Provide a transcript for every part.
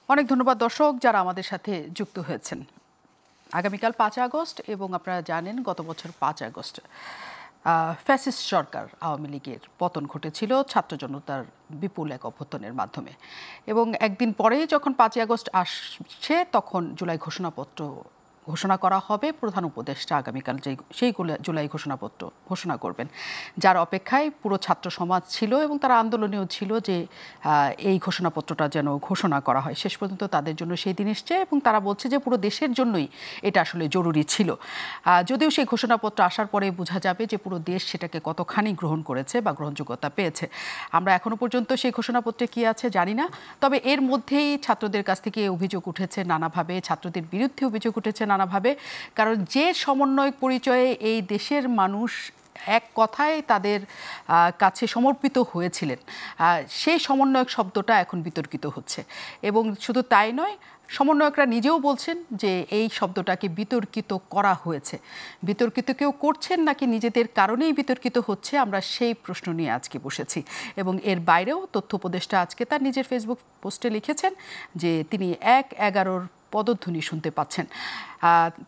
অনেক ধন্যবাদ দর্শক যারা আমাদের সাথে যুক্ত হয়েছেন। আগামীকাল ৫ আগস্ট এবং আপনারা জানেন গত বছর ৫ আগস্ট ফ্যাসিস্ট সরকার আওয়ামী লীগের পতন ঘটেছিল ছাত্র জনতার বিপুল এক অভ্যুত্থানের মাধ্যমে, এবং একদিন পরে যখন ৫ই আগস্ট আসছে তখন জুলাই ঘোষণাপত্র ঘোষণা করা হবে। প্রধান উপদেষ্টা আগামীকাল সেই জুলাই ঘোষণাপত্র ঘোষণা করবেন, যার অপেক্ষায় পুরো ছাত্র সমাজ ছিল এবং তারা আন্দোলনেও ছিল যে এই ঘোষণাপত্রটা যেন ঘোষণা করা হয়। শেষ পর্যন্ত তাদের জন্য সেই দিন এসছে এবং তারা বলছে যে পুরো দেশের জন্যই এটা আসলে জরুরি ছিল। যদিও সেই ঘোষণাপত্র আসার পরে বোঝা যাবে যে পুরো দেশ সেটাকে কতখানি গ্রহণ করেছে বা গ্রহণযোগ্যতা পেয়েছে। আমরা এখনো পর্যন্ত সেই ঘোষণাপত্রে কি আছে জানি না, তবে এর মধ্যেই ছাত্রদের কাছ থেকে অভিযোগ উঠেছে নানাভাবে, ছাত্রদের বিরুদ্ধে অভিযোগ উঠেছে নানাভাবে। কারণ যে সমন্বয় পরিচয়ে এই দেশের মানুষ এক কথায় তাদের কাছে সমর্পিত হয়েছিলেন, সেই সমন্বয়ক শব্দটা এখন বিতর্কিত হচ্ছে। এবং শুধু তাই নয়, সমন্বয়করা নিজেও বলছেন যে এই শব্দটাকে বিতর্কিত করা হয়েছে। বিতর্কিত কেউ করছেন নাকি নিজেদের কারণেই বিতর্কিত হচ্ছে, আমরা সেই প্রশ্ন নিয়ে আজকে বসেছি। এবং এর বাইরেও তথ্য উপদেষ্টা আজকে তার নিজের ফেসবুক পোস্টে লিখেছেন যে তিনি ১/১১ পদধ্বনি শুনতে পাচ্ছেন।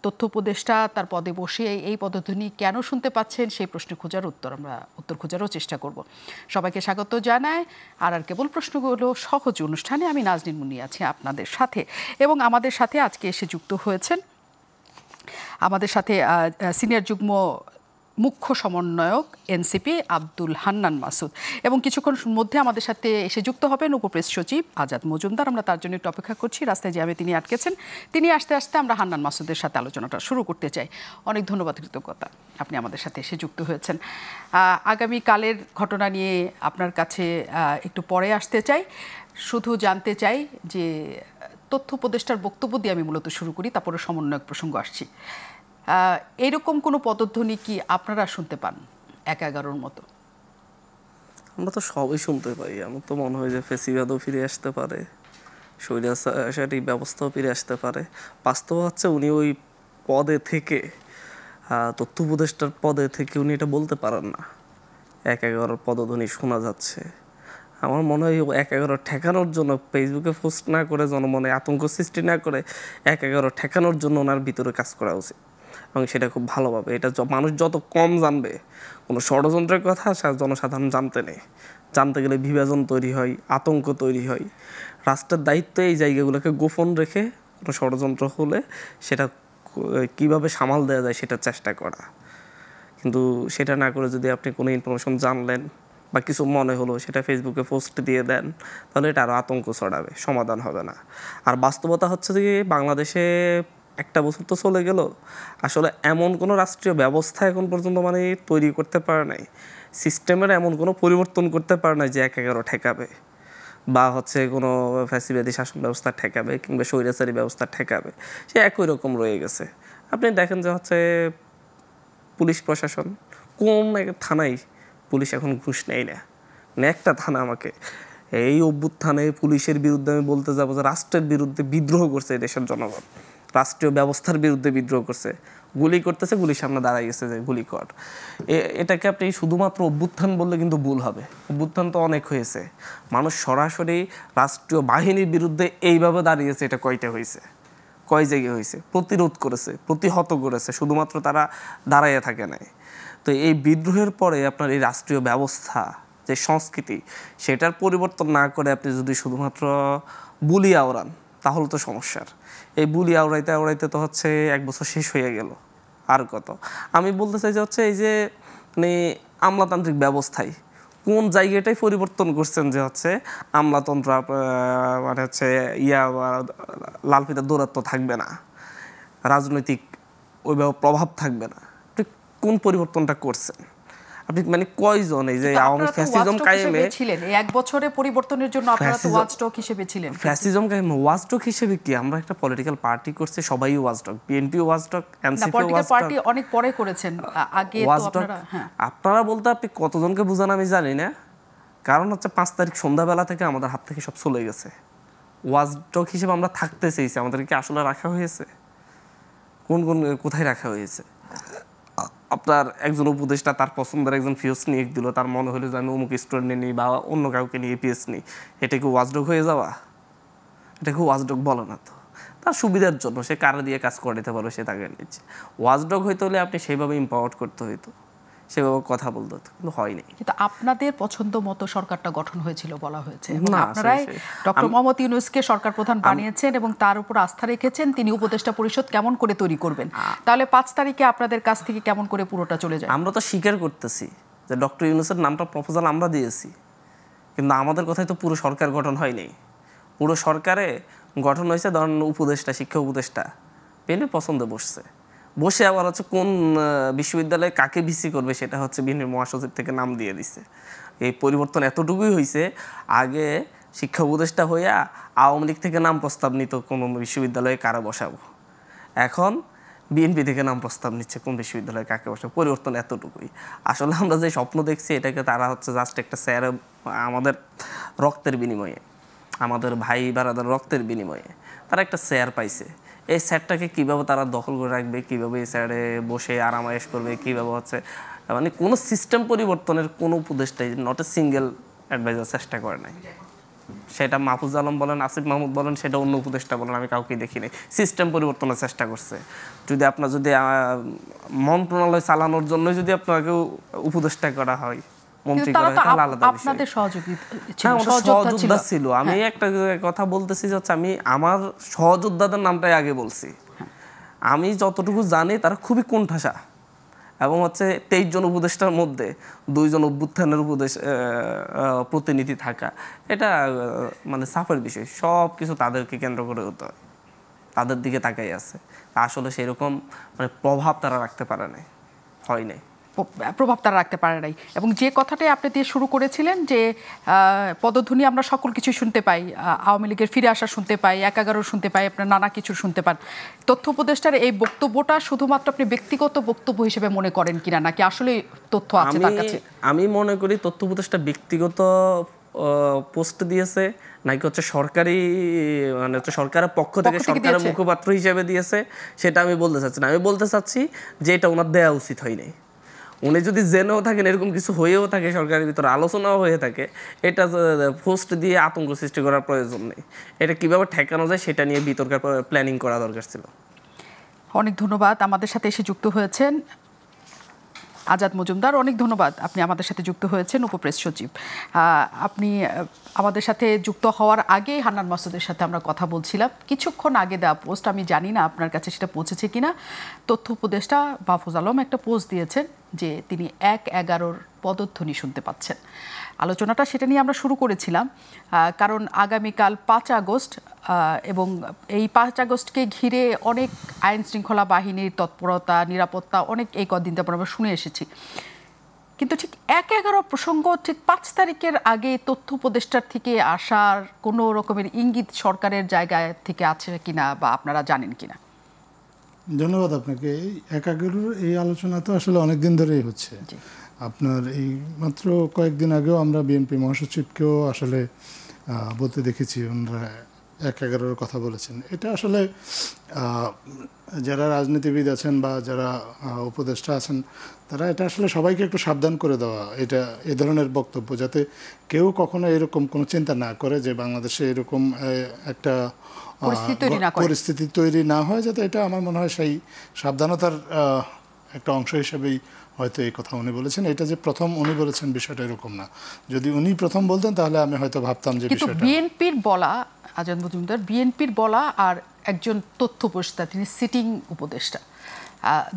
তথ্য উপদেষ্টা তার পদে বসে এই পদধ্বনি কেন শুনতে পাচ্ছেন সেই প্রশ্ন আমরা উত্তর খোঁজারও চেষ্টা করব। সবাইকে স্বাগত জানাই আর কেবল প্রশ্নগুলো সহজ অনুষ্ঠানে। আমি নাজনীন মুন্নি আছি আপনাদের সাথে, এবং আমাদের সাথে আজকে এসে যুক্ত হয়েছেন আমাদের সাথে সিনিয়র যুগ্ম মুখ্য সমন্বয়ক এনসিপি আব্দুল হান্নান মাসুদ, এবং কিছুক্ষণ মধ্যে আমাদের সাথে এসে যুক্ত হবেন উপপ্রেস সচিব আজাদ মজুমদার। আমরা তার জন্য একটু অপেক্ষা করছি, রাস্তায় জ্যামে তিনি আটকেছেন। তিনি আসতে আসতে আমরা হান্নান মাসুদের সাথে আলোচনাটা শুরু করতে চাই। অনেক ধন্যবাদ, কৃতজ্ঞতা আপনি আমাদের সাথে এসে যুক্ত হয়েছেন। আগামীকালের ঘটনা নিয়ে আপনার কাছে একটু পরে আসতে চাই। শুধু জানতে চাই যে তথ্য উপদেষ্টার বক্তব্য দিয়ে আমি মূলত শুরু করি, তারপরে সমন্বয়ক প্রসঙ্গ আসছি। এরকম কোনো পদধ্বনি কি আপনারা শুনতে পান ১/১১ মতো? আমরা তো সবই শুনতে পাই। আমার তো মনে হয় যে ফেসিবাদও ফিরে আসতে পারে, স্বৈরাচারী ব্যবস্থাও ফিরে আসতে পারে। বাস্তব হচ্ছে উনি ওই পদে থেকে, তথ্য উপদেষ্টার পদে থেকে উনি এটা বলতে পারেন না। ১/১১ পদধ্বনি শোনা যাচ্ছে। আমার মনে হয় ১/১১ ঠেকানোর জন্য ফেসবুকে পোস্ট না করে, জনমনে আতঙ্ক সৃষ্টি না করে ১/১১ ঠেকানোর জন্য ওনার ভিতরে কাজ করা উচিত, এবং সেটা খুব ভালোভাবে। এটা মানুষ যত কম জানবে কোনো ষড়যন্ত্রের কথা, জনসাধারণ জানতে গেলে বিভাজন তৈরি হয়, আতঙ্ক তৈরি হয়। রাষ্ট্রের দায়িত্ব এই জায়গাগুলোকে গোপন রেখে কোনো ষড়যন্ত্র হলে সেটা কীভাবে সামাল দেওয়া যায় সেটা চেষ্টা করা। কিন্তু সেটা না করে যদি আপনি কোনো ইনফরমেশন জানলেন বা কিছু মনে হলো সেটা ফেসবুকে পোস্ট দিয়ে দেন, তাহলে এটা আরও আতঙ্ক ছড়াবে, সমাধান হবে না। আর বাস্তবতা হচ্ছে যে বাংলাদেশে একটা বছর তো চলে গেল, আসলে এমন কোনো রাষ্ট্রীয় ব্যবস্থা এখন পর্যন্ত তৈরি করতে পারে নাই, সিস্টেমের এমন কোনো পরিবর্তন করতে পারে নাই যে ১/১১ ঠেকাবে বা কোনো ফ্যাসিবাদী শাসন ব্যবস্থা ঠেকাবে কিংবা স্বৈরাচারী ব্যবস্থা ঠেকাবে। সে একই রকম রয়ে গেছে। আপনি দেখেন যে পুলিশ প্রশাসন, কোন থানায় পুলিশ এখন ঘুষ নেয় না। একটা থানা আমাকে এই অভ্যুত্থানে পুলিশের বিরুদ্ধে আমি বলতে যাবো যে রাষ্ট্রের বিরুদ্ধে বিদ্রোহ করছে এই দেশের জনগণ, রাষ্ট্রীয় ব্যবস্থার বিরুদ্ধে বিদ্রোহ করছে, গুলি করতেছে, গুলির সামনে দাঁড়াই গেছে যে গুলি কর। এটাকে আপনি শুধুমাত্র অভ্যুত্থান বললে কিন্তু ভুল হবে। অভ্যুত্থান তো অনেক হয়েছে, মানুষ সরাসরি রাষ্ট্রীয় বাহিনীর বিরুদ্ধে এইভাবে দাঁড়িয়েছে। এটা কয়টা হয়েছে, কয় জায়গায় হয়েছে, প্রতিরোধ করেছে, প্রতিহত করেছে, শুধুমাত্র তারা দাঁড়াইয়া থাকে নাই। তো এই বিদ্রোহের পরে আপনার এই রাষ্ট্রীয় ব্যবস্থা যে সংস্কৃতি, সেটার পরিবর্তন না করে আপনি যদি শুধুমাত্র বুলি আওড়ান তাহলে তো সমস্যার। এই বুলি আওড়াইতে আওড়াইতে তো ১ বছর শেষ হয়ে গেল। আর কত আমি বলতে চাই যে এই যে আমলাতান্ত্রিক ব্যবস্থায় কোন জায়গাটাই পরিবর্তন করছেন যে আমলাতন্ত্র লাল ফিতার দৌরাত্ম থাকবে না, রাজনৈতিক ওইভাবে প্রভাব থাকবে না। আপনি কোন পরিবর্তনটা করছেন? আপনি কয়জন এই যে আওয়ামী ফ্যাসিজম কায়েমে ছিলেন, এই ১ বছরে পরিবর্তনের জন্য আপনারা তো ওয়াচডগ হিসেবে ছিলেন। ফ্যাসিজম কায়েমে ওয়াচডগ হিসেবে কি আমরা একটা পলিটিক্যাল পার্টি করছে, সবাই watchdog, BNP watchdog, NCP watchdog, party অনেক পরে করেছেন, আগে তো আপনারা বলতে আপনি কতজনকে বুঝান আমি জানি না। কারণ ৫ তারিখ সন্ধ্যাবেলা থেকে আমাদের হাত থেকে সব চলে গেছে। ওয়াচডগ হিসেবে আমরা থাকতে চেয়েছি, আমাদেরকে আসলে রাখা হয়েছে? কোথায় রাখা হয়েছে? আপনার একজন উপদেষ্টা তার পছন্দের একজন পিএস নিয়ে দিল, তার মনে হলো যে আমি অমুক স্টুডেন্ট নিই বা অন্য কাউকে নিয়ে পিএস নিই, এটা কি ওয়াচডগ হয়ে যাওয়া? এটাকে ওয়াচডগ বলে না তো, তার সুবিধার জন্য সে কারা দিয়ে কাজ করে নিতে পারবে সে তাকে নিচ্ছে। ওয়াচডগ হইতে হলে আপনি সেইভাবে ইম্পাওয়ার্ড করতে হইতো, সেভাবে কথা বলতে হতো, কিন্তু হয়নি। কিন্তু আপনাদের পছন্দ মতো সরকারটা গঠন হয়েছিল বলা হয়েছে, এবং না, আপনারাই ডক্টর মোহাম্মদ ইউনূসকে সরকার প্রধান বানিয়েছেন এবং তার উপর আস্থা রেখেছেন তিনি উপদেষ্টা পরিষদ কেমন করে তৈরি করবেন। তাহলে 5 তারিখে আপনাদের কাছ থেকে কেমন করে পুরোটা চলে যায়? আমরা তো স্বীকার করতেছি যে ডক্টর ইউনূসের নামটা প্রপোজাল আমরা দিয়েছি, কিন্তু আমাদের কথাই তো পুরো সরকার গঠন হয়নি। পুরো সরকারে গঠন হয়েছে ধরেন উপদেষ্টা, শিক্ষা উপদেষ্টা পেনে পছন্দে বসে আবার হচ্ছে কোন বিশ্ববিদ্যালয়ে কাকে ভিসি করবে সেটা হচ্ছে বিএনপির মহাসচিব থেকে নাম দিয়ে দিছে। এই পরিবর্তন এতটুকুই হয়েছে, আগে শিক্ষা উপদেষ্টা হইয়া আওয়ামী লীগ থেকে নাম প্রস্তাব নিত কোনো বিশ্ববিদ্যালয়ে কারা বসাবো, এখন বিএনপি থেকে নাম প্রস্তাব নিচ্ছে কোন বিশ্ববিদ্যালয়ে কাকে বসাবো। পরিবর্তন এতটুকুই। আসলে আমরা যে স্বপ্ন দেখছি এটাকে তারা হচ্ছে জাস্ট একটা স্যার, আমাদের রক্তের বিনিময়ে, আমাদের ভাই বারাদার রক্তের বিনিময়ে তারা একটা স্যার পাইছে। এই স্যারটাকে কীভাবে তারা দখল করে রাখবে, কীভাবে এই স্যারে বসে আরামায়েশ করবে, কীভাবে হচ্ছে মানে কোনো সিস্টেম পরিবর্তনের কোনো উপদেষ্টাই নট এ সিঙ্গেল অ্যাডভাইজার চেষ্টা করে নাই। সেটা মাহফুজ আলম বলেন, আসিফ মাহমুদ বলেন, সেটা অন্য উপদেষ্টা বলেন, আমি কাউকেই দেখিনি সিস্টেম পরিবর্তনের চেষ্টা করছে। যদি আপনার যদি মন্ত্রণালয় চালানোর জন্য যদি আপনাকে উপদেষ্টা করা হয়, মন্ত্রী করা হয়, তাহলে আলাদা বিষয়। আপনাদের সহযোদ্ধা ছিল। আমি একটা কথা বলতেছি যে হচ্ছে আমি আমার সহযোদ্ধাদের নামটাই আগে বলছি। আমি যতটুকু জানি তারা খুবই কোণঠাসা, এবং হচ্ছে 23 জন উপদেষ্টার মধ্যে 2 জন অভ্যুত্থানের প্রতিনিধি থাকা, এটা মানে চাপের বিষয়। সব কিছু তাদেরকে কেন্দ্র করে হতে হয়, তাদের দিকে তাকাই আছে। আসলে সেরকম মানে প্রভাব তারা রাখতে পারে নাই, হয় নাই। প্রভাব তারা রাখতে পারে নাই। এবং যে কথাটাই আপনি দিয়ে শুরু করেছিলেন যে পদধ্বনি আমরা সকল কিছু শুনতে পাই, আওয়ামী লীগের ফিরে আসা শুনতে পাই, 11 শুনতে পাই, আপনার নানা কিছু শুনতে পান। তথ্য উপদেষ্টার এই বক্তব্যটা শুধুমাত্র আপনি ব্যক্তিগত বক্তব্য হিসেবে মনে করেন কিনা, নাকি আসলে তথ্য আছে তার কাছে? আমি মনে করি তথ্য উপদেষ্টা ব্যক্তিগত পোস্ট দিয়েছে, নাকি হচ্ছে সরকারি মানে হচ্ছে সরকারের পক্ষ থেকে সরকারের মুখপাত্র হিসেবে দিয়েছে, সেটা আমি বলতে চাচ্ছি না। আমি বলতে চাচ্ছি যে এটা ওনার দেওয়া উচিত হয় নাই। উনি যদি জেনেও থাকেন, এরকম কিছু হয়েও থাকে, সরকারের ভিতরে আলোচনাও হয়ে থাকে, এটা পোস্ট দিয়ে আতঙ্ক সৃষ্টি করার প্রয়োজন নেই। এটা কিভাবে ঠেকানো যায় সেটা নিয়ে বিতর্কের প্ল্যানিং করা দরকার ছিল। অনেক ধন্যবাদ আমাদের সাথে এসে যুক্ত হয়েছেন আজাদ মজুমদার, অনেক ধন্যবাদ আপনি আমাদের সাথে যুক্ত হয়েছেন, উপপ্রেস সচিব। আপনি আমাদের সাথে যুক্ত হওয়ার আগে হান্নান মাসুদের সাথে আমরা কথা বলছিলাম, কিছুক্ষণ আগে দেওয়া পোস্ট, আমি জানি না আপনার কাছে সেটা পৌঁছেছে কিনা। তথ্য উপদেষ্টা মাহফুজ আলম একটা পোস্ট দিয়েছেন যে তিনি 1-11 পদধ্বনি শুনতে পাচ্ছেন। আলোচনাটা সেটা নিয়ে আমরা শুরু করেছিলাম, কারণ আগামীকাল 5 আগস্ট, এবং এই 5 আগস্টকে ঘিরে অনেক আইন শৃঙ্খলা বাহিনীর তৎপরতা, নিরাপত্তা অনেক এই কদিন তারপর আমরা শুনে এসেছি। কিন্তু ঠিক 1-11 প্রসঙ্গ ঠিক 5 তারিখের আগে তথ্য উপদেষ্টার থেকে আসার কোনো রকমের ইঙ্গিত সরকারের জায়গা থেকে আছে কিনা বা আপনারা জানেন কিনা? ধন্যবাদ আপনাকে। এই 1-11 এই আলোচনা তো আসলে অনেক দিন ধরেই হচ্ছে। আপনার এই মাত্র কয়েকদিন আগেও আমরা বিএনপি মহাসচিবকেও আসলে বলতে দেখেছি, ওনারা 1-11 কথা বলেছেন। এটা আসলে যারা রাজনীতিবিদ আছেন বা যারা উপদেষ্টা আছেন, তারা এটা আসলে সবাইকে একটু সাবধান করে দেওয়া, এটা এই ধরনের বক্তব্য, যাতে কেউ কখনো এরকম কোনো চিন্তা না করে যে বাংলাদেশে এরকম একটা পরিস্থিতি তৈরি না হয়, যাতে এটা আমার মনে হয় সেই সাবধানতার একটা অংশ হিসেবেই হয়তো এই কথা উনি বলেছেন। এটা যে প্রথম উনি বলেছেন বিষয়টা এরকম না। যদি উনি প্রথম বলতেন তাহলে আমি হয়তো ভাবতাম যে বিষয়টা। বিএনপির বলা, আজাদ মজুমদার, বিএনপির বলা আর একজন তথ্য উপদেষ্টা, তিনি সিটিং উপদেষ্টা,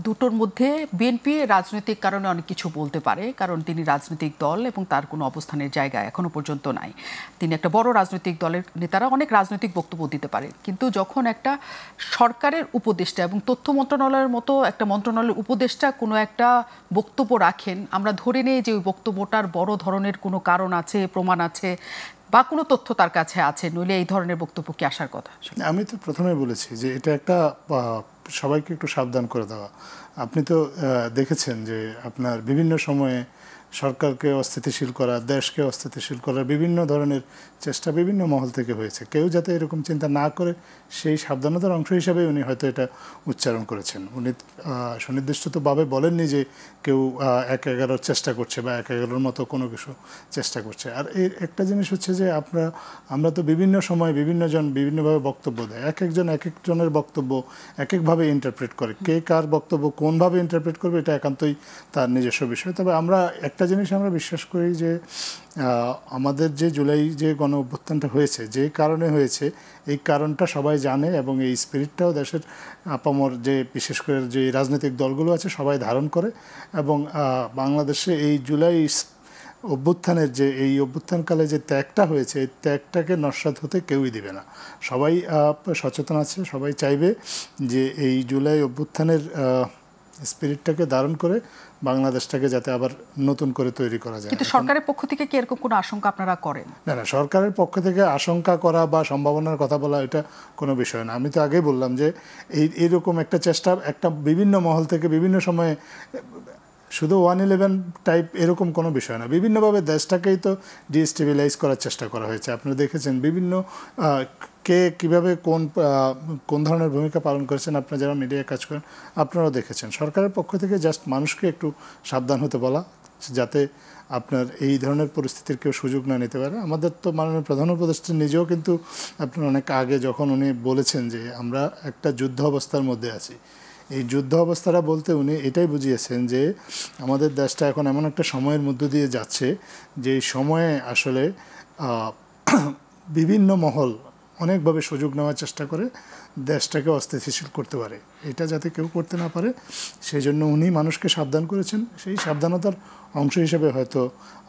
দুটোর মধ্যে বিএনপি রাজনৈতিক কারণে অনেক কিছু বলতে পারে, কারণ তিনি রাজনৈতিক দল এবং তার কোনো অবস্থানের জায়গা এখনো পর্যন্ত নাই। তিনি একটা বড় রাজনৈতিক দলের নেতারা অনেক রাজনৈতিক বক্তব্য দিতে পারে, কিন্তু যখন একটা সরকারের উপদেষ্টা এবং তথ্য মন্ত্রণালয়ের মতো একটা মন্ত্রণালয়ের উপদেষ্টা কোনো একটা বক্তব্য রাখেন, আমরা ধরে নেই যে ওই বক্তব্যটার বড় ধরনের কোনো কারণ আছে, প্রমাণ আছে বা কোনো তথ্য তার কাছে আছে, নইলে এই ধরনের বক্তব্য কি আসার কথা? আমি তো প্রথমে বলেছি যে এটা একটা সবাইকে একটু সাবধান করে দেওয়া। আপনি তো দেখেছেন যে আপনার বিভিন্ন সময়ে সরকারকে অস্থিতিশীল করা, দেশকে অস্থিতিশীল করার বিভিন্ন ধরনের চেষ্টা বিভিন্ন মহল থেকে হয়েছে। কেউ যাতে এরকম চিন্তা না করে সেই সাবধানতার অংশ হিসাবে উনি হয়তো এটা উচ্চারণ করেছেন। উনি সুনির্দিষ্টভাবে বলেননি যে কেউ 1/11 চেষ্টা করছে বা 1/11 মতো কোনো কিছু চেষ্টা করছে। আর এই একটা জিনিস হচ্ছে যে আমরা তো বিভিন্ন সময় বিভিন্নজন বিভিন্নভাবে বক্তব্য দেয়, এক একজনের বক্তব্য এক একভাবে ইন্টারপ্রেট করে। কে কার বক্তব্য কোনভাবে ইন্টারপ্রেট করবে এটা একান্তই তার নিজস্ব বিষয়। তবে আমরা একটা জিনিস আমরা বিশ্বাস করি যে আমাদের যে জুলাই যে গণ অভ্যুত্থানটা হয়েছে, যে কারণে হয়েছে এই কারণটা সবাই জানে এবং এই স্পিরিটটাও দেশের আপামর যে বিশেষ করে যে রাজনৈতিক দলগুলো আছে সবাই ধারণ করে। এবং বাংলাদেশে এই জুলাই অভ্যুত্থানের যে এই অভ্যুত্থানকালে যে ত্যাগটা হয়েছে এই ত্যাগটাকে নস্যাৎ হতে কেউই দিবে না। সবাই সচেতন আছে, সবাই চাইবে যে এই জুলাই অভ্যুত্থানের স্পিরিটটাকে ধারণ করে বাংলাদেশটাকে যাতে আবার নতুন করে তৈরি করা যায়। কিন্তু সরকারের পক্ষ থেকে কি এরকম কোনো আশঙ্কা আপনারা করেন? না, সরকারের পক্ষ থেকে আশঙ্কা করা বা সম্ভাবনার কথা বলা এটা কোনো বিষয় না। আমি তো আগেই বললাম যে এইরকম একটা চেষ্টা একটা বিভিন্ন মহল থেকে বিভিন্ন সময়ে, শুধু 111 টাইপ এরকম কোনো বিষয় না, বিভিন্নভাবে দেশটাকেই তো ডিস্টেবিলাইজ করার চেষ্টা করা হয়েছে। আপনারা দেখেছেন বিভিন্ন কে কীভাবে কোন ধরনের ভূমিকা পালন করেছেন, আপনারা যারা মিডিয়ায় কাজ করেন আপনারাও দেখেছেন। সরকারের পক্ষ থেকে জাস্ট মানুষকে একটু সাবধান হতে বলা, যাতে আপনার এই ধরনের পরিস্থিতির কেউ সুযোগ না নিতে পারে। আমাদের তো মাননীয় প্রধান উপদেষ্টা নিজেও কিন্তু আপনার অনেক আগে যখন উনি বলেছেন যে আমরা একটা যুদ্ধ অবস্থার মধ্যে আছি, এই যুদ্ধ অবস্থাটা বলতে উনি এটাই বুঝিয়েছেন যে আমাদের দেশটা এখন এমন একটা সময়ের মধ্য দিয়ে যাচ্ছে যে সময়ে আসলে বিভিন্ন মহল অনেকভাবে সুযোগ নেওয়ার চেষ্টা করে দেশটাকে অস্থিতিশীল করতে পারে। এটা যাতে কেউ করতে না পারে সেই জন্য উনি মানুষকে সাবধান করেছেন। সেই সাবধানতার অংশ হিসেবে হয়তো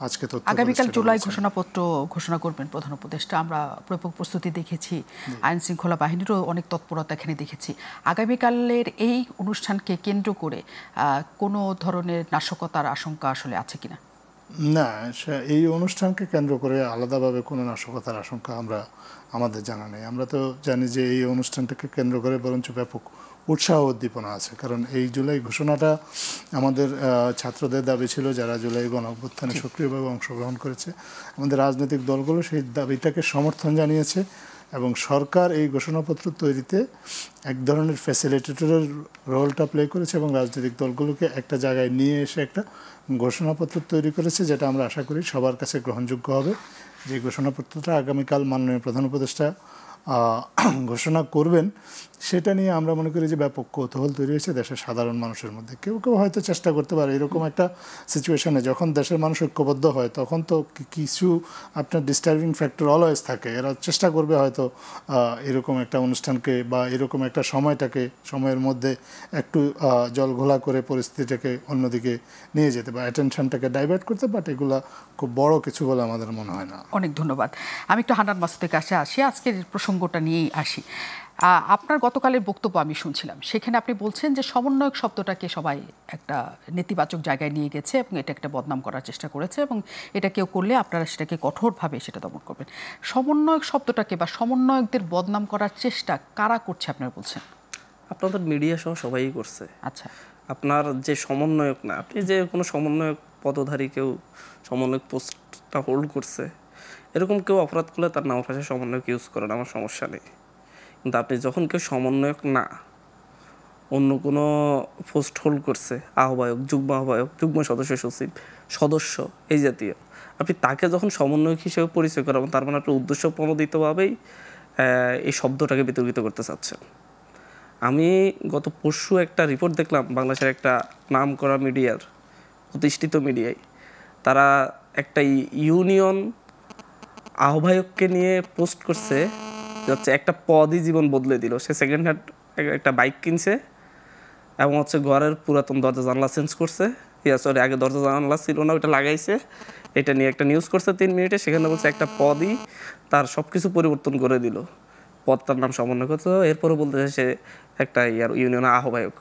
আজকে তো আগামীকাল জুলাই ঘোষণাপত্র ঘোষণা করবেন প্রধান উপদেষ্টা। আমরা ব্যাপক প্রস্তুতি দেখেছি, আইন শৃঙ্খলা বাহিনীরও অনেক তৎপরতা এখানে দেখেছি। আগামীকালের এই অনুষ্ঠানকে কেন্দ্র করে কোনো ধরনের নাশকতার আশঙ্কা আসলে আছে কিনা? না, এই অনুষ্ঠানকে কেন্দ্র করে আলাদাভাবে কোনো নাশকতার আশঙ্কা আমাদের জানা নেই। আমরা তো জানি যে এই অনুষ্ঠানটাকে কেন্দ্র করে বরঞ্চ ব্যাপক উৎসাহ উদ্দীপনা আছে। কারণ এই জুলাই ঘোষণাটা আমাদের ছাত্রদের দাবি ছিল, যারা জুলাই গণ অভ্যুত্থানে সক্রিয়ভাবে অংশগ্রহণ করেছে। আমাদের রাজনৈতিক দলগুলো সেই দাবিটাকে সমর্থন জানিয়েছে এবং সরকার এই ঘোষণাপত্র তৈরিতে এক ধরনের ফ্যাসিলিটেটরের রোলটা প্লে করেছে এবং রাজনৈতিক দলগুলোকে একটা জায়গায় নিয়ে এসে একটা ঘোষণাপত্র তৈরি করেছে, যেটা আমরা আশা করি সবার কাছে গ্রহণযোগ্য হবে। যে ঘোষণাপত্রটা আগামীকাল মাননীয় প্রধান উপদেষ্টা ঘোষণা করবেন সেটা নিয়ে আমরা মনে করি যে ব্যাপক কৌতূহল তৈরি হয়েছে দেশের সাধারণ মানুষের মধ্যে। কেউ কেউ হয়তো চেষ্টা করতে পারে এরকম একটা সিচুয়েশনে যখন দেশের মানুষ ঐক্যবদ্ধ হয় তখন তো কিছু আপনার ডিস্টার্বিং ফ্যাক্টর অলওয়েজ থাকে। এরা চেষ্টা করবে হয়তো এরকম একটা অনুষ্ঠানকে বা এরকম একটা সময়ের মধ্যে একটু জলঘোলা করে পরিস্থিতিটাকে অন্যদিকে নিয়ে যেতে বা অ্যাটেনশনটাকে ডাইভার্ট করতে, বাট এগুলা খুব বড় কিছু বলে আমাদের মনে হয় না। অনেক ধন্যবাদ। আমি একটু হান্নান মাসুদের কাছে আসি, আজকের প্রসঙ্গটা নিয়েই আসি। আপনার গতকালের বক্তব্য আমি শুনছিলাম, সেখানে আপনি বলছেন যে সমন্বয়ক শব্দটাকে সবাই একটা নেতিবাচক জায়গায় নিয়ে গেছে এবং এটা একটা বদনাম করার চেষ্টা করেছে এবং এটা কেউ করলে আপনারা সেটাকে কঠোরভাবে সেটা দমন করবেন। সমন্বয়ক শব্দটাকে বা সমন্বয়কদের বদনাম করার চেষ্টা কারা করছে আপনারা বলছেন? আপনাদের মিডিয়া সহ সবাই করছে। আচ্ছা, আপনার যে সমন্বয়ক না, আপনি যে কোনো সমন্বয়ক পদধারী কেউ সমন্বয়ক পোস্টটা হোল্ড করছে এরকম কেউ অপরাধ করলে তার নাম ভাষায় সমন্বয়ক ইউজ করেন, আমার সমস্যা নেই। কিন্তু আপনি যখন কেউ সমন্বয়ক না অন্য কোনো পোস্ট হোল্ড করছে, আহ্বায়ক, যুগ্ম আহ্বায়ক, যুগ্ম সদস্য, সচিব, সদস্য এই জাতীয়, আপনি তাকে যখন সমন্বয়ক হিসেবে পরিচয় করাবেন তার মানে আপনার উদ্দেশ্য প্রণোদিতভাবেই এই শব্দটাকে বিতর্কিত করতে চাচ্ছেন। আমি গত পরশু একটা রিপোর্ট দেখলাম বাংলাদেশের একটা নাম করা মিডিয়ার, প্রতিষ্ঠিত মিডিয়ায়, তারা একটা ইউনিয়ন আহ্বায়ককে নিয়ে পোস্ট করছে হচ্ছে একটা পদই জীবন বদলে দিল। সে সেকেন্ড হ্যান্ড একটা বাইক কিনছে এবং হচ্ছে ঘরের পুরাতন দরজা জানলা চেঞ্জ করছে, সরি আগে দরজা জানলা ছিল না ওইটা লাগাইছে, এটা নিয়ে একটা নিউজ করছে 3 মিনিটে। সেখানে বলছে একটা পদই তার সব কিছু পরিবর্তন করে দিল, পদটার নাম সমন্বয় করছে। এরপরে বলতেছে সে একটা ইউনিয়ন আহ্বায়ক।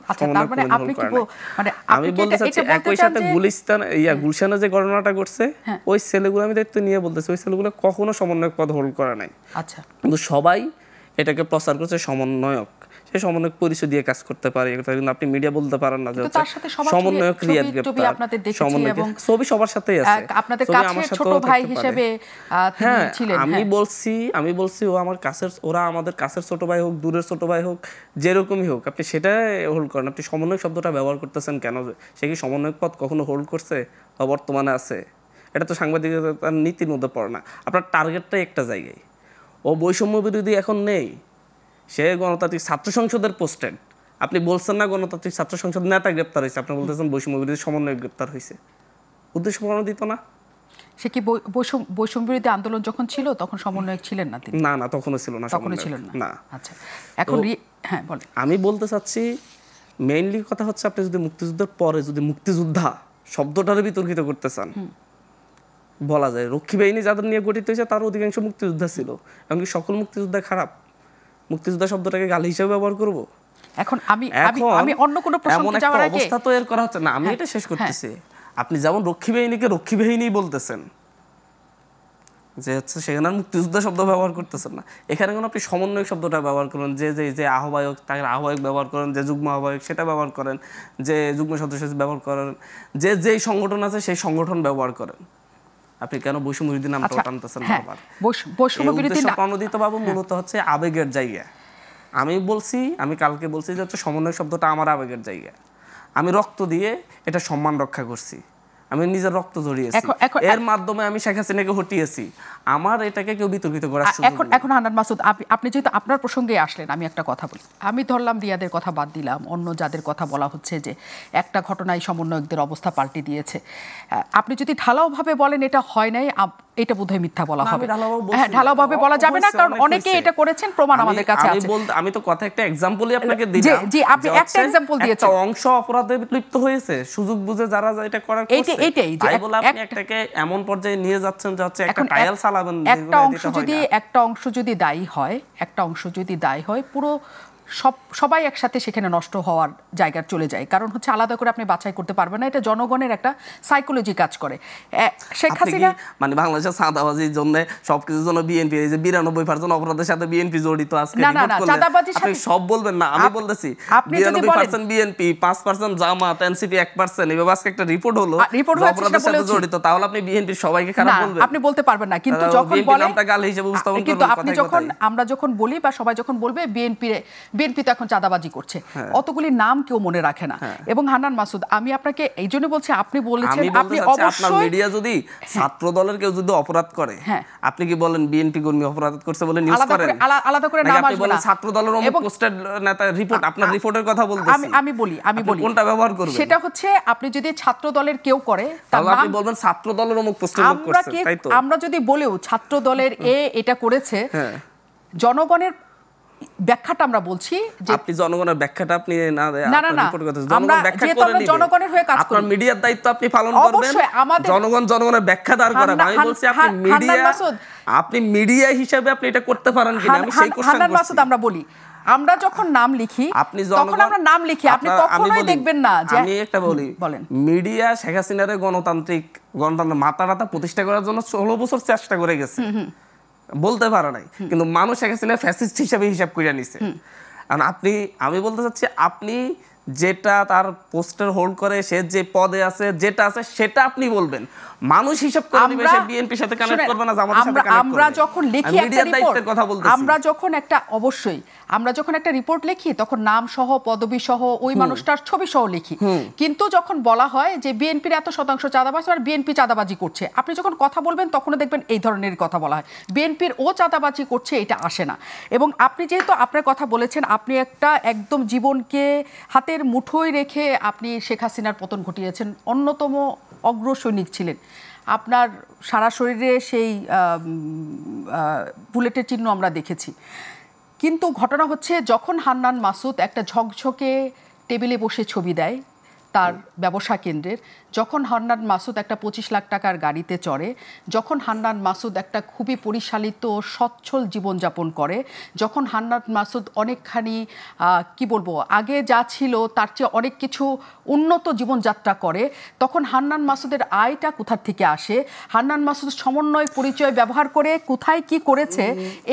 আমি বলতে চাচ্ছি একই সাথে গুলশানে যে ঘটনাটা ঘটছে ওই ছেলেগুলো আমি দায়িত্ব নিয়ে বলতেছি ওই ছেলেগুলো কখনো সমন্বয়ক পদ হোল্ড করা নাই। আচ্ছা, কিন্তু সবাই এটাকে প্রচার করছে সমন্বয়ক। সে সমন্বয়ক পরিচয় দিয়ে কাজ করতে পারে, কিন্তু আপনি মিডিয়া বলতে পারেন না যে তার সাথে সমন্বয়ক রিয়াদ ছবি গ্রেপ্তার, আপনাদের দেখেছি সমন্বয়ক এবং ছবি সবার সাথেই আছে, আপনাদের ছবি কাছে আমার ছোট সাথেও ভাই থাকতে পারে। হিসেবে তিনি হ্যাঁ, ছিলেন। আমি বলছি ও আমার কাছের, ওরা আমাদের কাছের ছোট ভাই হোক, দূরের ছোট ভাই হোক, যেরকমই হোক, আপনি সেটা হোল্ড করেন। আপনি সমন্বয়ক শব্দটা ব্যবহার করতেছেন কেন? সে কি সমন্বয়ক পদ কখনো হোল্ড করছে বা বর্তমানে আছে? এটা তো সাংবাদিকতার নীতির মধ্যে পড়ে না। আপনার টার্গেটটাই একটা জায়গায়। ও বৈষম্য বিরোধী এখন নেই, সে গণতান্ত্রিক ছাত্র সংসদের পোস্টেড। আপনি বলছেন না গণতান্ত্রিক ছাত্র সংসদ নেতা গ্রেপ্তার হয়েছে, আপনি বলতেছেন বৈষম্য বিরোধী সমন্বয়ক গ্রেপ্তার হয়েছে। উদ্দেশ্য প্রণোদিত না? সে কি বৈষম্য বিরোধী আন্দোলন যখন ছিল তখন সমন্বয়ক ছিলেন না তিনি? না, তখনও ছিল না, তখনও ছিলেন না। আচ্ছা, এখন হ্যাঁ বলেন। আমি বলতে চাচ্ছি মেইনলি কথা হচ্ছে, আপনি যদি মুক্তিযুদ্ধের পরে যদি মুক্তিযোদ্ধা শব্দটারে বিতর্কিত করতে চান, বলা যায় রক্ষী বাহিনী যাদের নিয়ে গঠিত হয়েছে তার অধিকাংশ মুক্তিযোদ্ধা ছিল। এমনকি সকল মুক্তিযোদ্ধা খারাপ? মুক্তিযোদ্ধা শব্দটাকে গালি হিসেবে ব্যবহার করব? এখন আমি অন্য কোনো প্রসঙ্গে যাওয়ার আগে অবস্থা তৈরি করা হচ্ছে না, আমি এটা শেষ করতেছি। আপনি যেমন রক্ষী বাহিনীকে রক্ষী বাহিনী বলতেছেন, যে হচ্ছে সেখানে আর মুক্তিযোদ্ধা শব্দ ব্যবহার করতেছেন না। এখানে কোনো আপনি সমন্বয়ক শব্দটা ব্যবহার করেন, যে আহ্বায়ক তাকে আহ্বায়ক ব্যবহার করেন, যে যুগ্ম আহ্বায়ক সেটা ব্যবহার করেন, যে যুগ্ম সদস্য ব্যবহার করেন, যেই সংগঠন আছে সেই সংগঠন ব্যবহার করেন। আপনি কেন বৈষম্য বিরোধী নামটা টানতেছেন বারবার? বৈষম্য বিরোধী প্রণোদিত বাবু মূলত হচ্ছে আবেগের জায়গা। আমি কালকে বলছি যে হচ্ছে সমন্বয় শব্দটা আমার আবেগের জায়গা। আমি রক্ত দিয়ে এটা সম্মান রক্ষা করছি, আমি নিজের রক্ত ঝরিয়েছি, এর মাধ্যমে আমি শেখ হাসিনাকে হটিয়েছি। আমার এটাকে কেউ বিতর্কিত করার সুযোগ নেই। এখন হান্নান মাসুদ, আপনি যেহেতু আপনার প্রসঙ্গে আসলেন, আমি একটা কথা বলি। আমি ধরলাম রিয়াদের কথা বাদ দিলাম, অন্য যাদের কথা বলা হচ্ছে যে একটা ঘটনায় সমন্বয়কদের অবস্থা পাল্টে দিয়েছে, আপনি যদি ঢালাওভাবে বলেন এটা হয় নাই, এটা বোধহয় মিথ্যা বলা হবে। হ্যাঁ, ঢালাওভাবে বলা যাবে না, কারণ অনেকে এটা করেছেন, প্রমাণ আমাদের কাছে আছে। আমি তো কথা একটা এক্সাম্পলই আপনাকে দিলাম। জি, আপনি একটা এক্সাম্পল দিয়েছেন। একটা অংশ অপরাধে লিপ্ত হয়েছে, সুযোগ বুঝে যারা এটা করার করছে, এইটাই যে আপনি একটাকে এমন পর্যায়ে নিয়ে যাচ্ছেন যে হচ্ছে একটা ট্রায়াল চালাবেন। একটা অংশ যদি দায়ী হয়, পুরো সবাই একসাথে সেখানে নষ্ট হওয়ার জায়গায় চলে যায়। কারণ হচ্ছে আলাদা করে আপনি বাছাই করতে পারবেন না, এটা জনগণের একটা সাইকোলজি কাজ করে। শেখ হাসিনা মানে বাংলাদেশের চাঁদাবাজির জন্য সবকিছুর জন্য বিএনপি, এই যে 92% অপরাধের সাথে বিএনপি জড়িত আছে, না চাঁদাবাজির আপনি সব বলবেন না, আমি বলতেছি 92% বিএনপি, 5% জামাত, এনসিপি 1%, এইভাবে আজকে একটা রিপোর্ট হলো অপরাধের সাথে জড়িত, তাহলে আপনি বিএনপি সবাইকে খারাপ বলবেন? আপনি বলতে পারবেন না। কিন্তু যখন বলেন নামটা গালি হিসেবে উপস্থাপন করবেন, কিন্তু আপনি আমরা যখন বলি বা সবাই যখন বলবে বিএনপি তো এখন চাঁদাবাজি করছে, অতগুলি নাম কেউ মনে রাখে না। এবং হান্নান মাসুদ, আমি আপনাকে এই জন্য বলছি, আপনি বলেছেন আপনি অবশ্যই মিডিয়া যদি ছাত্র দলের কেউ যদি অপরাধ করে, আপনি কি বলেন বিএনপি কর্মী অপরাধ করছে বলে নিউজ করেন? আলাদা করে নাম আসবে না। ছাত্র দলের পোস্টেড নেতা রিপোর্ট, আপনার রিপোর্টের কথা বলতেছি। আমি বলি কোনটা ব্যবহার করবেন? সেটা হচ্ছে আপনি যদি ছাত্র দলের কেউ করে, তাহলে আপনি বলবেন ছাত্র দলের অমুক পোস্টেড লোক করছে, তাই তো? আমরা যদি বলেও ছাত্র দলের এটা করেছে, জনগণের ব্যাখ্যাটা আমরা বলছি যে আপনি জনগণের ব্যাখ্যাটা আপনি না আমরা জনগণের হয়ে কাজ করি, আপনার মিডিয়ার দায়িত্ব আপনি পালন করবেন। জনগণের ব্যাখ্যা দাঁড় করাবেন। আমি বলছি আপনি মিডিয়া হিসেবে আপনি এটা করতে পারেন কিনা, আমি সেই কোশ্চেন করছি। মাসুদ, আমরা বলি, আমরা যখন নাম লিখি তখন আমরা নাম লিখি, আপনি কখনোই দেখবেন না যে আমি একটা বলি, মিডিয়া শেখ হাসিনার গণতন্ত্র মাথা প্রতিষ্ঠা করার জন্য 16 বছর চেষ্টা করে গেছে, বলতে পারে নাই, কিন্তু মানুষ শেখ হাসিনা ফ্যাসিস্ট হিসাবে হিসাব করে নিছে। আমি বলতে চাচ্ছি, আপনি যেটা তার পোস্টার হোল্ড করে, সে যে পদে আছে, যেটা আছে সেটা আপনি বলবেন। মানুষ হিসাব করে দিবে, সে বিএনপির সাথে কানেক্ট করবে না, জামাতের সাথে কানেক্ট করবে। আমরা যখন লিখি একটা রিপোর্ট, আমরা যখন একটা রিপোর্ট লিখি তখন নাম সহ, পদবি সহ, ওই মানুষটার ছবি সহ লিখি। কিন্তু যখন বলা হয় যে বিএনপির এত শতাংশ চাঁদাবাজি আর বিএনপি চাঁদাবাজি করছে, আপনি যখন কথা বলবেন তখনও দেখবেন এই ধরনের কথা বলা হয়, বিএনপির ও চাঁদাবাজি করছে, এটা আসে না। এবং আপনি যেহেতু আপনার কথা বলেছেন, আপনি একটা একদম জীবনকে হাতের মুঠোয় রেখে আপনি শেখ হাসিনার পতন ঘটিয়েছেন, অন্যতম অগ্রসৈনিক ছিলেন। আপনার সারা শরীরে সেই বুলেটের চিহ্ন আমরা দেখেছি। কিন্তু ঘটনা হচ্ছে, যখন হান্নান মাসুদ একটা ঝকঝকে টেবিলে বসে ছবি দেয়, তার ব্যবসা কেন্দ্রের, যখন হান্নান মাসুদ একটা 25 লাখ টাকার গাড়িতে চড়ে, যখন হান্নান মাসুদ একটা খুবই পরিচালিত সচ্ছল জীবনযাপন করে, যখন হান্নান মাসুদ অনেকখানি কি বলবো আগে যা ছিল তার চেয়ে অনেক কিছু উন্নত জীবনযাত্রা করে, তখন হান্নান মাসুদের আয়টা কোথা থেকে আসে, হান্নান মাসুদ সমন্বয় পরিচয় ব্যবহার করে কোথায় কি করেছে,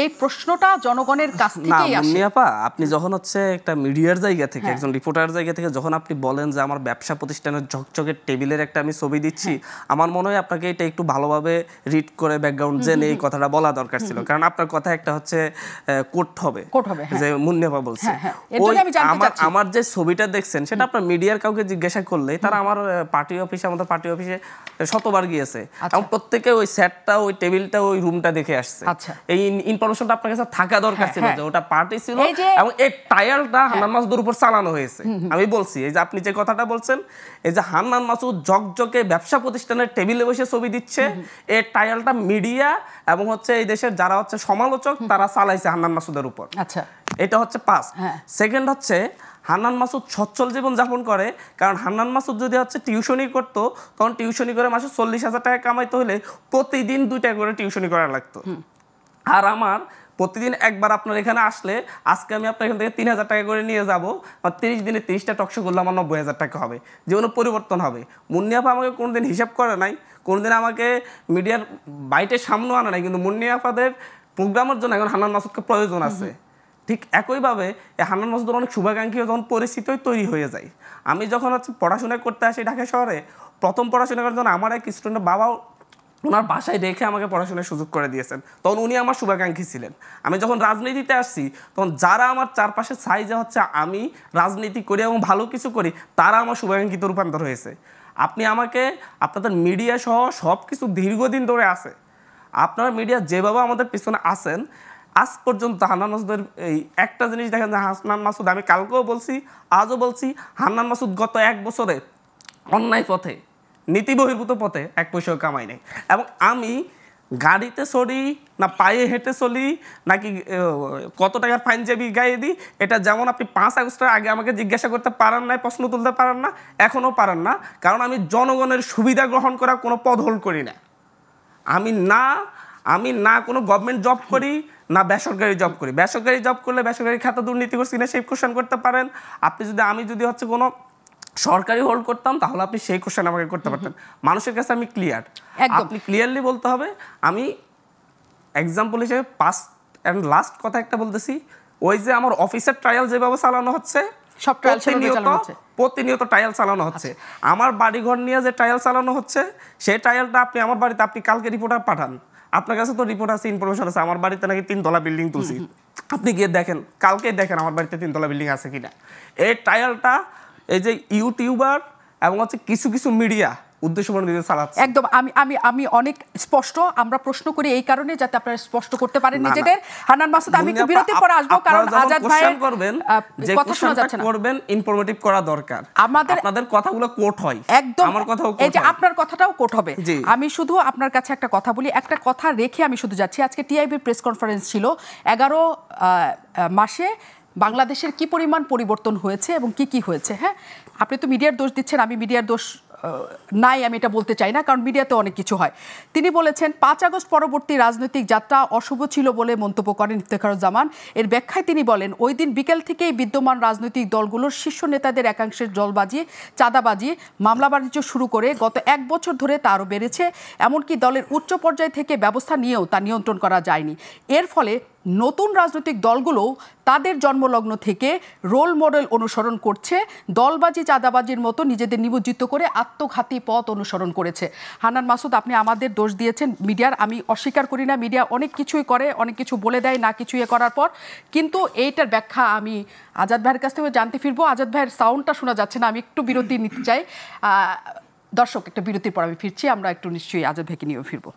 এই প্রশ্নটা জনগণের কাছ থেকেই আসে। আপা আপনি যখন হচ্ছে একটা মিডিয়ার জায়গা থেকে, একজন রিপোর্টার জায়গা থেকে যখন আপনি বলেন যে আমার ব্যবসা প্রতিষ্ঠানের ঝকঝকে টেবিলের একটা আমি ছবি দিচ্ছি, আমার মনে হয় আপনাকে এটা একটু ভালোভাবে রিড করে ব্যাকগ্রাউন্ড জেনে এই কথাটা বলা দরকার ছিল, কারণ আপনার কথা একটা হচ্ছে কোট হবে যে মুন্নিয়াপা বলছে। আমার যে ছবিটা দেখছেন সেটা আপনার মিডিয়ার কাউকে জিজ্ঞাসা করলে তারা আমার আমাদের পার্টি অফিসে শতবার গিয়েছে এবং প্রত্যেকে ওই সেটটা, ওই টেবিলটা, ওই রুমটা দেখে আসছে। এই ইনফরমেশনটা আপনার কাছে থাকা দরকার ছিল যে ওটা পার্টি ছিল এবং এই টায়ালটা হান্নান মাসুদের উপর চালানো হয়েছে। আমি বলছি এই যে আপনি যে কথাটা বলছেন, এই যে হান্নান মাসুদ ঝকঝকে ব্যবসা প্রতিষ্ঠানের টেবিলে বসে ছবি দিচ্ছে, এই টায়ালটা মিডিয়া এবং হচ্ছে এই দেশের যারা হচ্ছে সমালোচক তারা চালাইছে হান্নান মাসুদের উপর। আচ্ছা, এটা হচ্ছে ফার্স্ট। সেকেন্ড হচ্ছে হান্নান মাসুদ সচ্ছল জীবন যাপন করে, কারণ হান্নান মাসুদ যদি হচ্ছে টিউশনি করতো তখন টিউশনি করে মাসে 40,000 টাকা কামাইতে হলে প্রতিদিন 2 টাকা করে টিউশনি করা লাগতো। আর আমার প্রতিদিন একবার আপনার এখানে আসলে আজকে আমি আপনার এখান থেকে 3,000 টাকা করে নিয়ে যাবো, আর 30 দিনে 30টা টকশো করলে আমার 90,000 টাকা হবে, জীবনে পরিবর্তন হবে। মুন্নিয়াপা আমাকে কোনোদিন হিসাব করে নাই, কোনোদিন আমাকে মিডিয়ার বাইটের সামনেও আনে নাই, কিন্তু মুন্নিয়াপাদের প্রোগ্রামের জন্য এখন হান্নান মাসুদকে প্রয়োজন আছে। ঠিক একইভাবে এই হান্নান মাসুদের অনেক শুভাকাঙ্ক্ষী যখন পরিস্থিতি তৈরি হয়ে যায়। আমি যখন হচ্ছে পড়াশোনা করতে আসি ঢাকা শহরে, প্রথম পড়াশোনা করার জন্য আমার এক স্টুডেন্টের বাবা ওনার বাসায় রেখে আমাকে পড়াশোনার সুযোগ করে দিয়েছেন, তখন উনি আমার শুভাকাঙ্ক্ষী ছিলেন। আমি যখন রাজনীতিতে আসছি তখন যারা আমার চারপাশে চাই যে হচ্ছে আমি রাজনীতি করি এবং ভালো কিছু করি, তারা আমার শুভাকাঙ্ক্ষিতে রূপান্তর হয়েছে। আপনি আমাকে আপনাদের মিডিয়া সহ সব কিছু দীর্ঘদিন ধরে আছে, আপনার মিডিয়া যেভাবে আমাদের পিছনে আছেন আজ পর্যন্ত হান্নান মাসুদের এই একটা জিনিস দেখেন যে হান্নান মাসুদ, আমি কালকেও বলছি আজও বলছি, হান্নান মাসুদ গত 1 বছরে অন্যায় পথে, নীতি বহির্ভূত পথে 1 পয়সাও কামাই নেই। এবং আমি গাড়িতে চড়ি না পায়ে হেঁটে চলি নাকি কত টাকার পাঞ্জাবি গায়ে দিই, এটা যেমন আপনি 5 আগস্টের আগে আমাকে জিজ্ঞাসা করতে পারেন না, প্রশ্ন তুলতে পারেন না, এখনও পারেন না, কারণ আমি জনগণের সুবিধা গ্রহণ করা কোনো পদ হোল্ড করি না। আমি না কোনো গভর্নমেন্ট জব করি না বেসরকারি জব করি। বেসরকারি জব করলে বেসরকারি খাতে দুর্নীতি করছি না সেই কোশ্চেন করতে পারেন আপনি। আমি যদি হচ্ছে কোনো সরকারি হোল্ড করতাম তাহলে আপনি সেই কোশ্চেন আমাকে করতে পারতেন। মানুষের কাছে আমি ক্লিয়ার, আপনি ক্লিয়ারলি বলতে হবে। আমি এক্সাম্পল হিসেবে ফার্স্ট অ্যান্ড লাস্ট কথা একটা বলতেছি, ওই যে আমার অফিসের ট্রায়াল যেভাবে চালানো হচ্ছে, প্রতিনিয়ত ট্রায়াল চালানো হচ্ছে। আমার বাড়িঘর নিয়ে যে ট্রায়াল চালানো হচ্ছে, সেই ট্রায়ালটা আপনি আমার বাড়িতে, আপনি কালকে রিপোর্টার পাঠান, আপনার কাছে তো রিপোর্ট আছে, ইনফরমেশন আছে, আমার বাড়িতে নাকি 3 তলা বিল্ডিং তুলছি, আপনি গিয়ে দেখেন, কালকে দেখেন আমার বাড়িতে 3 তলা বিল্ডিং আছে কিনা। এই ট্রায়ালটা এই যে ইউটিউবার এবং হচ্ছে কিছু কিছু মিডিয়া উদ্দেশ্যমণ্ডিত চালাচ্ছে। একদম আমি অনেক স্পষ্ট, আমরা প্রশ্ন করি এই কারণে যাতে আপনারা স্পষ্ট করতে পারেন নিজেদের। হান্নান মাসুদ, আমি একটু বিরতির পর আসবো, কারণ আজাদ ভাই করবেন যে কথা শোনা যাচ্ছে না, করবেন ইনফরমেটিভ করা দরকার। আপনাদের কথাগুলো কোট হয়, একদম আমার কথাও কোট হয়, এই যে আপনার কথাটাও কোট হবে। আমি শুধু আপনার কাছে একটা কথা বলি, একটা কথা রেখে আমি শুধু যাচ্ছি। আজকে টিআইবির প্রেস কনফারেন্স ছিল, 11 মাসে বাংলাদেশের কি পরিমাণ পরিবর্তন হয়েছে এবং কি কি হয়েছে। হ্যাঁ, আপনি তো মিডিয়ার দোষ দিচ্ছেন, আমি মিডিয়ার দোষ নাই আমি এটা বলতে চাই না, কারণ মিডিয়াতে অনেক কিছু হয়। তিনি বলেছেন 5 আগস্ট পরবর্তী রাজনৈতিক যাত্রা অশুভ ছিল বলে মন্তব্য করেন ইফতেখারুজ্জামান। এর ব্যাখ্যায় তিনি বলেন, ওই দিন বিকেল থেকেই বিদ্যমান রাজনৈতিক দলগুলোর শীর্ষ নেতাদের একাংশের জলবাজি, চাঁদাবাজি, মামলা বাণিজ্য শুরু করে গত 1 বছর ধরে তা আরও বেড়েছে। এমনকি দলের উচ্চ পর্যায় থেকে ব্যবস্থা নিয়েও তা নিয়ন্ত্রণ করা যায়নি। এর ফলে নতুন রাজনৈতিক দলগুলোও তাদের জন্মলগ্ন থেকে রোল মডেল অনুসরণ করছে, দলবাজি চাঁদাবাজির মতো নিজেদের নিমজ্জিত করে আত্মঘাতী পথ অনুসরণ করেছে। হান্নান মাসুদ, আপনি আমাদের দোষ দিয়েছেন মিডিয়ার, আমি অস্বীকার করি না, মিডিয়া অনেক কিছুই করে, অনেক কিছু বলে দেয় না কিছু করার পর, কিন্তু এইটার ব্যাখ্যা আমি আজাদ ভাইয়ের কাছ থেকে জানতে ফিরবো। আজাদ ভাইয়ের সাউন্ডটা শোনা যাচ্ছে না, আমি একটু বিরতি নিতে চাই। দর্শক, একটা বিরতির পর আমি ফিরছি, আমরা একটু নিশ্চয়ই আজাদ ভাইকে নিয়েও ফিরবো।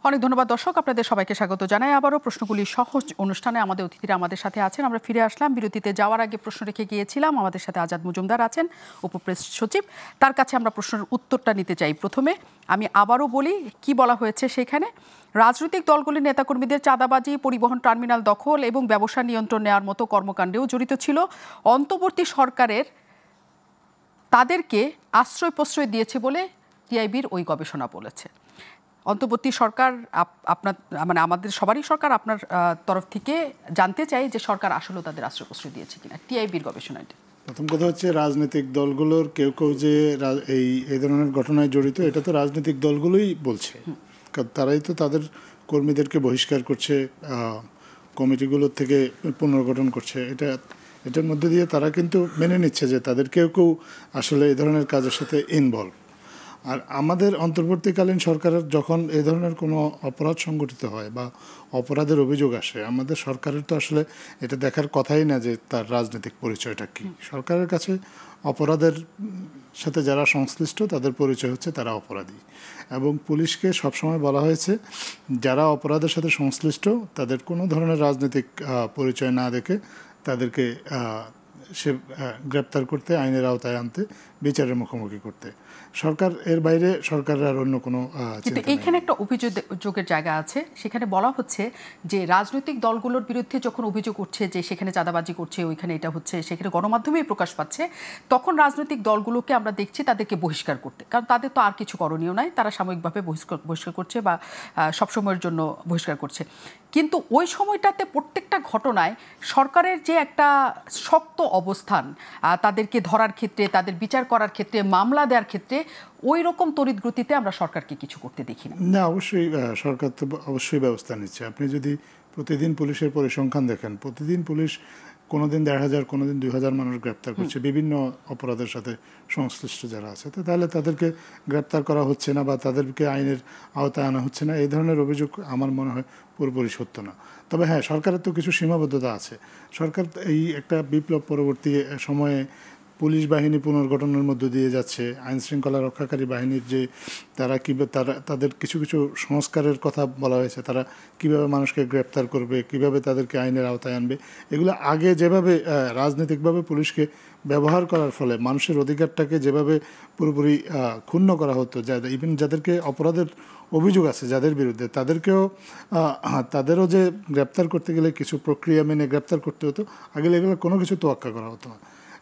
অনেক ধন্যবাদ দর্শক, আপনাদের সবাইকে স্বাগত জানাই আবারও প্রশ্নগুলি সহজ অনুষ্ঠানে। আমাদের অতিথিরা আমাদের সাথে আছেন। আমরা ফিরে আসলাম বিরতিতে যাওয়ার আগে প্রশ্ন রেখে গিয়েছিলাম। আমাদের সাথে আজাদ মজুমদার আছেন, উপপ্রেস সচিব। তার কাছে আমরা প্রশ্নের উত্তরটা নিতে চাই। প্রথমে আমি আবারও বলি কি বলা হয়েছে সেখানে। রাজনৈতিক দলগুলির নেতাকর্মীদের চাঁদাবাজি, পরিবহন টার্মিনাল দখল এবং ব্যবসা নিয়ন্ত্রণ নেওয়ার মতো কর্মকাণ্ডেও জড়িত ছিল। অন্তর্বর্তী সরকারের তাদেরকে আশ্রয় প্রশ্রয় দিয়েছে বলে টিআইবির ওই গবেষণা বলেছে। অন্তর্বর্তী সরকার আপনার মানে আমাদের সবারই সরকার, আপনার তরফ থেকে জানতে চাই যে সরকার আসলে তাদের আশ্রয় প্রশ্রয় দিয়েছে কিনা টিআইবির গবেষণাটি। প্রথম কথা হচ্ছে রাজনৈতিক দলগুলোর কেউ কেউ যে এই ধরনের ঘটনায় জড়িত, এটা তো রাজনৈতিক দলগুলোই বলছে। তারাই তো তাদের কর্মীদেরকে বহিষ্কার করছে, কমিটিগুলোর থেকে পুনর্গঠন করছে। এটার মধ্যে দিয়ে তারা কিন্তু মেনে নিচ্ছে যে তাদের কেউ কেউ আসলে এই ধরনের কাজের সাথে ইনভলভ। আর আমাদের অন্তর্বর্তীকালীন সরকারের যখন এই ধরনের কোনো অপরাধ সংগঠিত হয় বা অপরাধের অভিযোগ আসে, আমাদের সরকারের তো আসলে এটা দেখার কথাই না যে তার রাজনৈতিক পরিচয়টা কী। সরকারের কাছে অপরাধের সাথে যারা সংশ্লিষ্ট তাদের পরিচয় হচ্ছে তারা অপরাধী। এবং পুলিশকে সবসময় বলা হয়েছে যারা অপরাধের সাথে সংশ্লিষ্ট তাদের কোনো ধরনের রাজনৈতিক পরিচয় না দেখে তাদেরকে গ্রেপ্তার করতে, আইনের আওতায় আনতে, বিচারের মুখোমুখি করতে। সরকার এর বাইরে সরকারের আর অন্য কোনো কিন্তু এইখানে একটা অভিযোগের জায়গা আছে। সেখানে বলা হচ্ছে যে রাজনৈতিক দলগুলোর বিরুদ্ধে যখন অভিযোগ উঠছে যে সেখানে চাঁদাবাজি করছে, ওইখানে এটা হচ্ছে, সেখানে গণমাধ্যমেই প্রকাশ পাচ্ছে, তখন রাজনৈতিক দলগুলোকে আমরা দেখছি তাদেরকে বহিষ্কার করতে। কারণ তাদের তো আর কিছু করণীয় নাই, তারা সাময়িকভাবে বহিষ্কার করছে বা সবসময়ের জন্য বহিষ্কার করছে। কিন্তু ওই সময়টাতে প্রত্যেকটা ঘটনায় সরকারের যে একটা শক্ত অবস্থান, তাদেরকে ধরার ক্ষেত্রে, তাদের বিচার করার ক্ষেত্রে, মামলা দেওয়ার ক্ষেত্রে ওই রকম তড়িৎ গতিতে আমরা সরকারকে কিছু করতে দেখি না। না, অবশ্যই সরকার তো অবশ্যই ব্যবস্থা নিচ্ছে। আপনি যদি প্রতিদিন পুলিশের পরিসংখ্যান দেখেন, প্রতিদিন পুলিশ কোনোদিন ১,৫০০, কোনোদিন ২,০০০ মানুষ গ্রেপ্তার করছে বিভিন্ন অপরাধের সাথে সংশ্লিষ্ট যারা আছে। তো তাহলে তাদেরকে গ্রেপ্তার করা হচ্ছে না বা তাদেরকে আইনের আওতায় আনা হচ্ছে না, এই ধরনের অভিযোগ আমার মনে হয় পুরোপুরি সত্য না। তবে হ্যাঁ, সরকারের তো কিছু সীমাবদ্ধতা আছে। সরকার এই একটা বিপ্লব পরবর্তী সময়ে পুলিশ বাহিনী পুনর্গঠনের মধ্য দিয়ে যাচ্ছে। আইন শৃঙ্খলা রক্ষাকারী বাহিনীর যে তাদের কিছু কিছু সংস্কারের কথা বলা হয়েছে, তারা কিভাবে মানুষকে গ্রেপ্তার করবে, কিভাবে তাদেরকে আইনের আওতায় আনবে, এগুলো আগে যেভাবে রাজনৈতিকভাবে পুলিশকে ব্যবহার করার ফলে মানুষের অধিকারটাকে যেভাবে পুরোপুরি ক্ষুণ্ণ করা হতো, ইভেন যাদেরকে অপরাধের অভিযোগ আছে যাদের বিরুদ্ধে, তাদেরও যে গ্রেপ্তার করতে গেলে কিছু প্রক্রিয়া মেনে গ্রেপ্তার করতে হতো, আগে এগুলো কোনো কিছু তোয়াক্কা করা হতো না।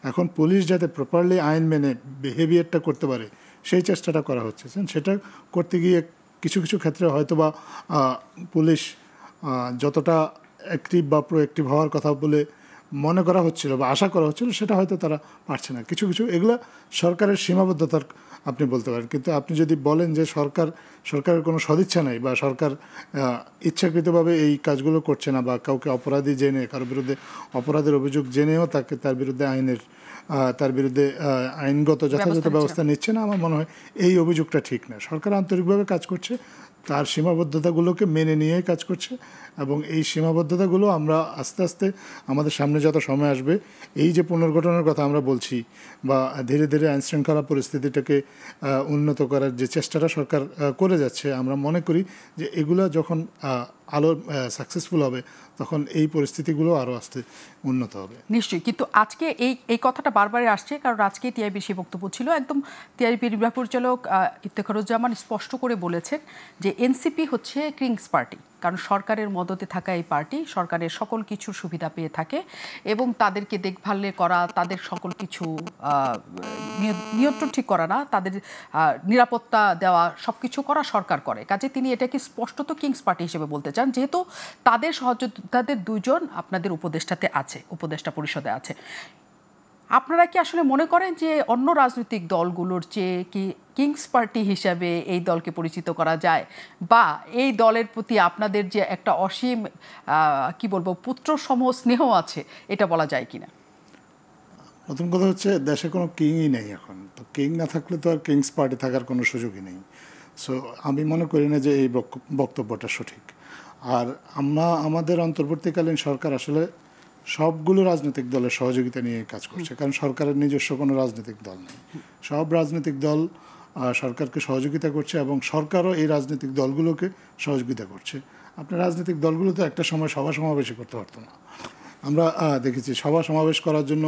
এখন পুলিশ যাতে প্রপারলি আইন মেনে বিহেভিয়ারটা করতে পারে সেই চেষ্টাটা করা হচ্ছে। সেটা করতে গিয়ে কিছু কিছু ক্ষেত্রে হয়তো বা পুলিশ যতটা অ্যাক্টিভ বা প্রোঅ্যাক্টিভ হওয়ার কথা বলে মনে করা হচ্ছিল বা আশা করা হচ্ছিল, সেটা হয়তো তারা পারছে না। কিছু কিছু এগুলো সরকারের সীমাবদ্ধতার আপনি বলতে পারেন। কিন্তু আপনি যদি বলেন যে সরকারের কোনো সদিচ্ছা নেই বা সরকার ইচ্ছাকৃতভাবে এই কাজগুলো করছে না বা কাউকে অপরাধী জেনে, কারোর বিরুদ্ধে অপরাধের অভিযোগ জেনেও তার বিরুদ্ধে আইনগত যথাযথ ব্যবস্থা নিচ্ছে না, আমার মনে হয় এই অভিযোগটা ঠিক না। সরকার আন্তরিকভাবে কাজ করছে, তার সীমাবদ্ধতাগুলোকে মেনে নিয়ে কাজ করছে এবং এই সীমাবদ্ধতাগুলো আমরা আস্তে আস্তে আমাদের সামনে যত সময় আসবে, এই যে পুনর্গঠনের কথা আমরা বলছি বা ধীরে ধীরে আইনশৃঙ্খলা পরিস্থিতিটাকে উন্নত করার যে চেষ্টাটা সরকার করে যাচ্ছে, আমরা মনে করি যে এগুলো যখন সাকসেসফুল হবে তখন এই পরিস্থিতিগুলো আরও আস্তে উন্নত হবে। নিশ্চয়ই। কিন্তু আজকে এই কথাটা বারবারই আসছে, কারণ আজকে টিআইবির সেই বক্তব্য ছিল। একদম টিআইবির নির্বাহী পরিচালক ইফতেখারুজ্জামান স্পষ্ট করে বলেছেন যে এনসিপি হচ্ছে কিংস পার্টি, কারণ সরকারের মদতে থাকা এই পার্টি সরকারের সকল কিছুর সুবিধা পেয়ে থাকে এবং তাদেরকে দেখভালে করা, তাদের সকল কিছু নিয়ন্ত্রণ ঠিক করা না, তাদের নিরাপত্তা দেওয়া, সব কিছু করা সরকার করে। কাজে তিনি এটাকে স্পষ্টত কিংস পার্টি হিসেবে বলতে চান, যেহেতু তাদের সহযোদ্ধাদের দুজন আপনাদের উপদেষ্টাতে আছে, উপদেষ্টা পরিষদে আছে। আপনারা কি আসলে মনে করেন যে অন্য রাজনৈতিক দলগুলোর চেয়ে কি কিংস পার্টি হিসাবে এই দলকে পরিচিত করা যায়, বা এই দলের প্রতি আপনাদের যে একটা অসীম কি বলবো পুত্রসম স্নেহ আছে, এটা বলা যায় কিনা? প্রথম কথা হচ্ছে দেশে কোনো কিংই নেই এখন, তো কিং না থাকলে তো আর কিংস পার্টি থাকার কোনো সুযোগই নেই। সো আমি মনে করি না যে এই বক্তব্যটা সঠিক। আর আমাদের অন্তর্বর্তীকালীন সরকার আসলে সবগুলো রাজনৈতিক দলের সহযোগিতা নিয়ে কাজ করছে, কারণ সরকারের নিজস্ব কোনো রাজনৈতিক দল নেই। সব রাজনৈতিক দল সরকারকে সহযোগিতা করছে এবং সরকারও এই রাজনৈতিক দলগুলোকে সহযোগিতা করছে। আপনার রাজনৈতিক দলগুলো তো একটা সময় সভা সমাবেশই করতে পারতো না। আমরা দেখেছি সভা সমাবেশ করার জন্য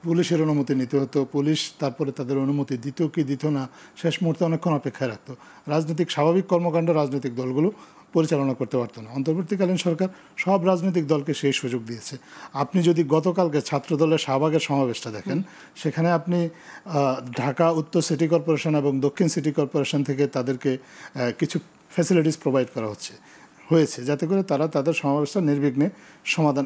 পুলিশের অনুমতি নিতে হতো, পুলিশ তারপরে তাদের অনুমতি দিত কি দিত না, শেষ মুহূর্তে অনেকক্ষণ অপেক্ষায় রাখতো। রাজনৈতিক স্বাভাবিক কর্মকাণ্ড রাজনৈতিক দলগুলো পরিচালনা করতে পারতো না। অন্তর্বর্তীকালীন সরকার সব রাজনৈতিক দলকে সেই সুযোগ দিয়েছে। আপনি যদি গতকালকে ছাত্রদলের শাহবাগের সমাবেশটা দেখেন, সেখানে আপনি ঢাকা উত্তর সিটি কর্পোরেশন এবং দক্ষিণ সিটি কর্পোরেশন থেকে তাদেরকে কিছু ফ্যাসিলিটিস প্রোভাইড করা হয়েছে যাতে করে তারা তাদের সমাবেশটা নির্বিঘ্নে সমাধান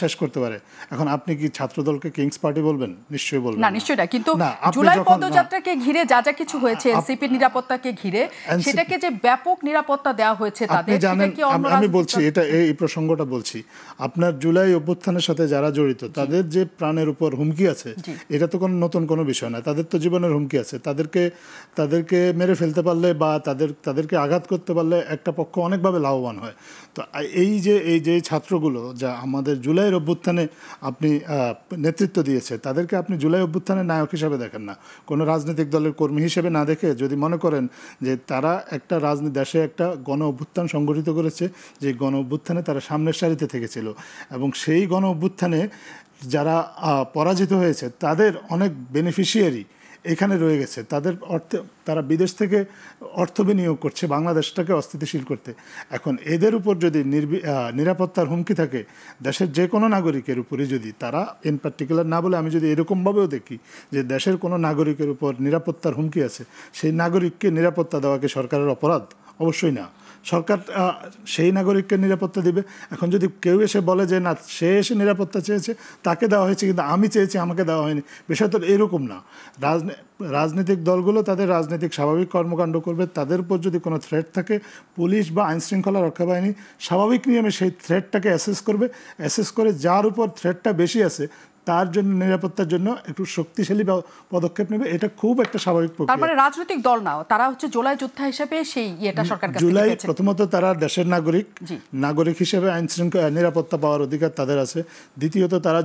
শেষ করতে পারে। এখন আপনি কি ছাত্রদলকে কিংস পার্টি বলবেন? নিশ্চয়ই বলবেন না, নিশ্চয়ই না। কিন্তু জুলাই পদযাত্রাকে ঘিরে যা যা কিছু হয়েছে, এনসিপির নিরাপত্তাকে ঘিরে, সেটাকে যে ব্যাপক নিরাপত্তা দেওয়া হয়েছে তাদের, জানেন, আমি বলছি এটা এই প্রসঙ্গটা বলছি, আপনার জুলাই অভ্যুত্থানের সাথে যারা জড়িত তাদের যে প্রাণের উপর হুমকি আছে, এটা তো কোনো নতুন কোনো বিষয় না। তাদের তো জীবনের হুমকি আছে। তাদেরকে মেরে ফেলতে পারলে বা তাদেরকে আঘাত করতে পারলে একটা পক্ষ অনেকভাবে লাভবান হয়। তো এই যে ছাত্রগুলো যা আমাদের জুলাইয়ের অভ্যুত্থানে আপনি নেতৃত্ব দিয়েছে, তাদেরকে আপনি জুলাই অভ্যুত্থানের নায়ক হিসাবে দেখেন না, কোনো রাজনৈতিক দলের কর্মী হিসেবে না দেখে যদি মনে করেন যে তারা একটা দেশে একটা গণ অভ্যুত্থান সংগঠিত করেছে, যে গণ অভ্যুত্থানে তারা সামনের সারিতে থেকেছিল এবং সেই গণ অভ্যুত্থানে যারা পরাজিত হয়েছে তাদের অনেক বেনিফিশিয়ারি এখানে রয়ে গেছে। তারা বিদেশ থেকে অর্থ বিনিয়োগ করছে বাংলাদেশটাকে অস্থিতিশীল করতে। এখন এদের উপর যদি নিরাপত্তার হুমকি থাকে দেশের যে কোনো নাগরিকের উপরে, যদি তারা ইন পার্টিকুলার না বলে আমি যদি এরকমভাবেও দেখি যে দেশের কোনো নাগরিকের উপর নিরাপত্তার হুমকি আছে, সেই নাগরিককে নিরাপত্তা দেওয়াকে সরকারের অপরাধ? অবশ্যই না। সরকার সেই নাগরিককে নিরাপত্তা দিবে। এখন যদি কেউ এসে বলে যে না, সে এসে নিরাপত্তা চেয়েছে, তাকে দেওয়া হয়েছে, কিন্তু আমি চেয়েছি আমাকে দেওয়া হয়নি, বিষয় তো এরকম না। রাজনৈতিক দলগুলো তাদের রাজনৈতিক স্বাভাবিক কর্মকাণ্ড করবে। তাদের উপর যদি কোনো থ্রেট থাকে, পুলিশ বা আইনশৃঙ্খলা রক্ষা বাহিনী স্বাভাবিক নিয়মে সেই থ্রেটটাকে অ্যাসেস করবে। অ্যাসেস করে যার উপর থ্রেটটা বেশি আছে তার জন্য নিরাপত্তার জন্য একটু শক্তিশালী পদক্ষেপ নেবে। এটা খুব একটা স্বাভাবিক প্রক্রিয়া। তার মানে রাজনৈতিক দল না, তারা হচ্ছে জুলাই যোদ্ধা হিসেবে সেই ইয়েটা সরকার কাছে জুলাই প্রথমত তারা দেশের নাগরিক হিসেবে আইন শৃঙ্খলা নিরাপত্তা পাওয়ার অধিকার তাদের আছে। দ্বিতীয়ত তারা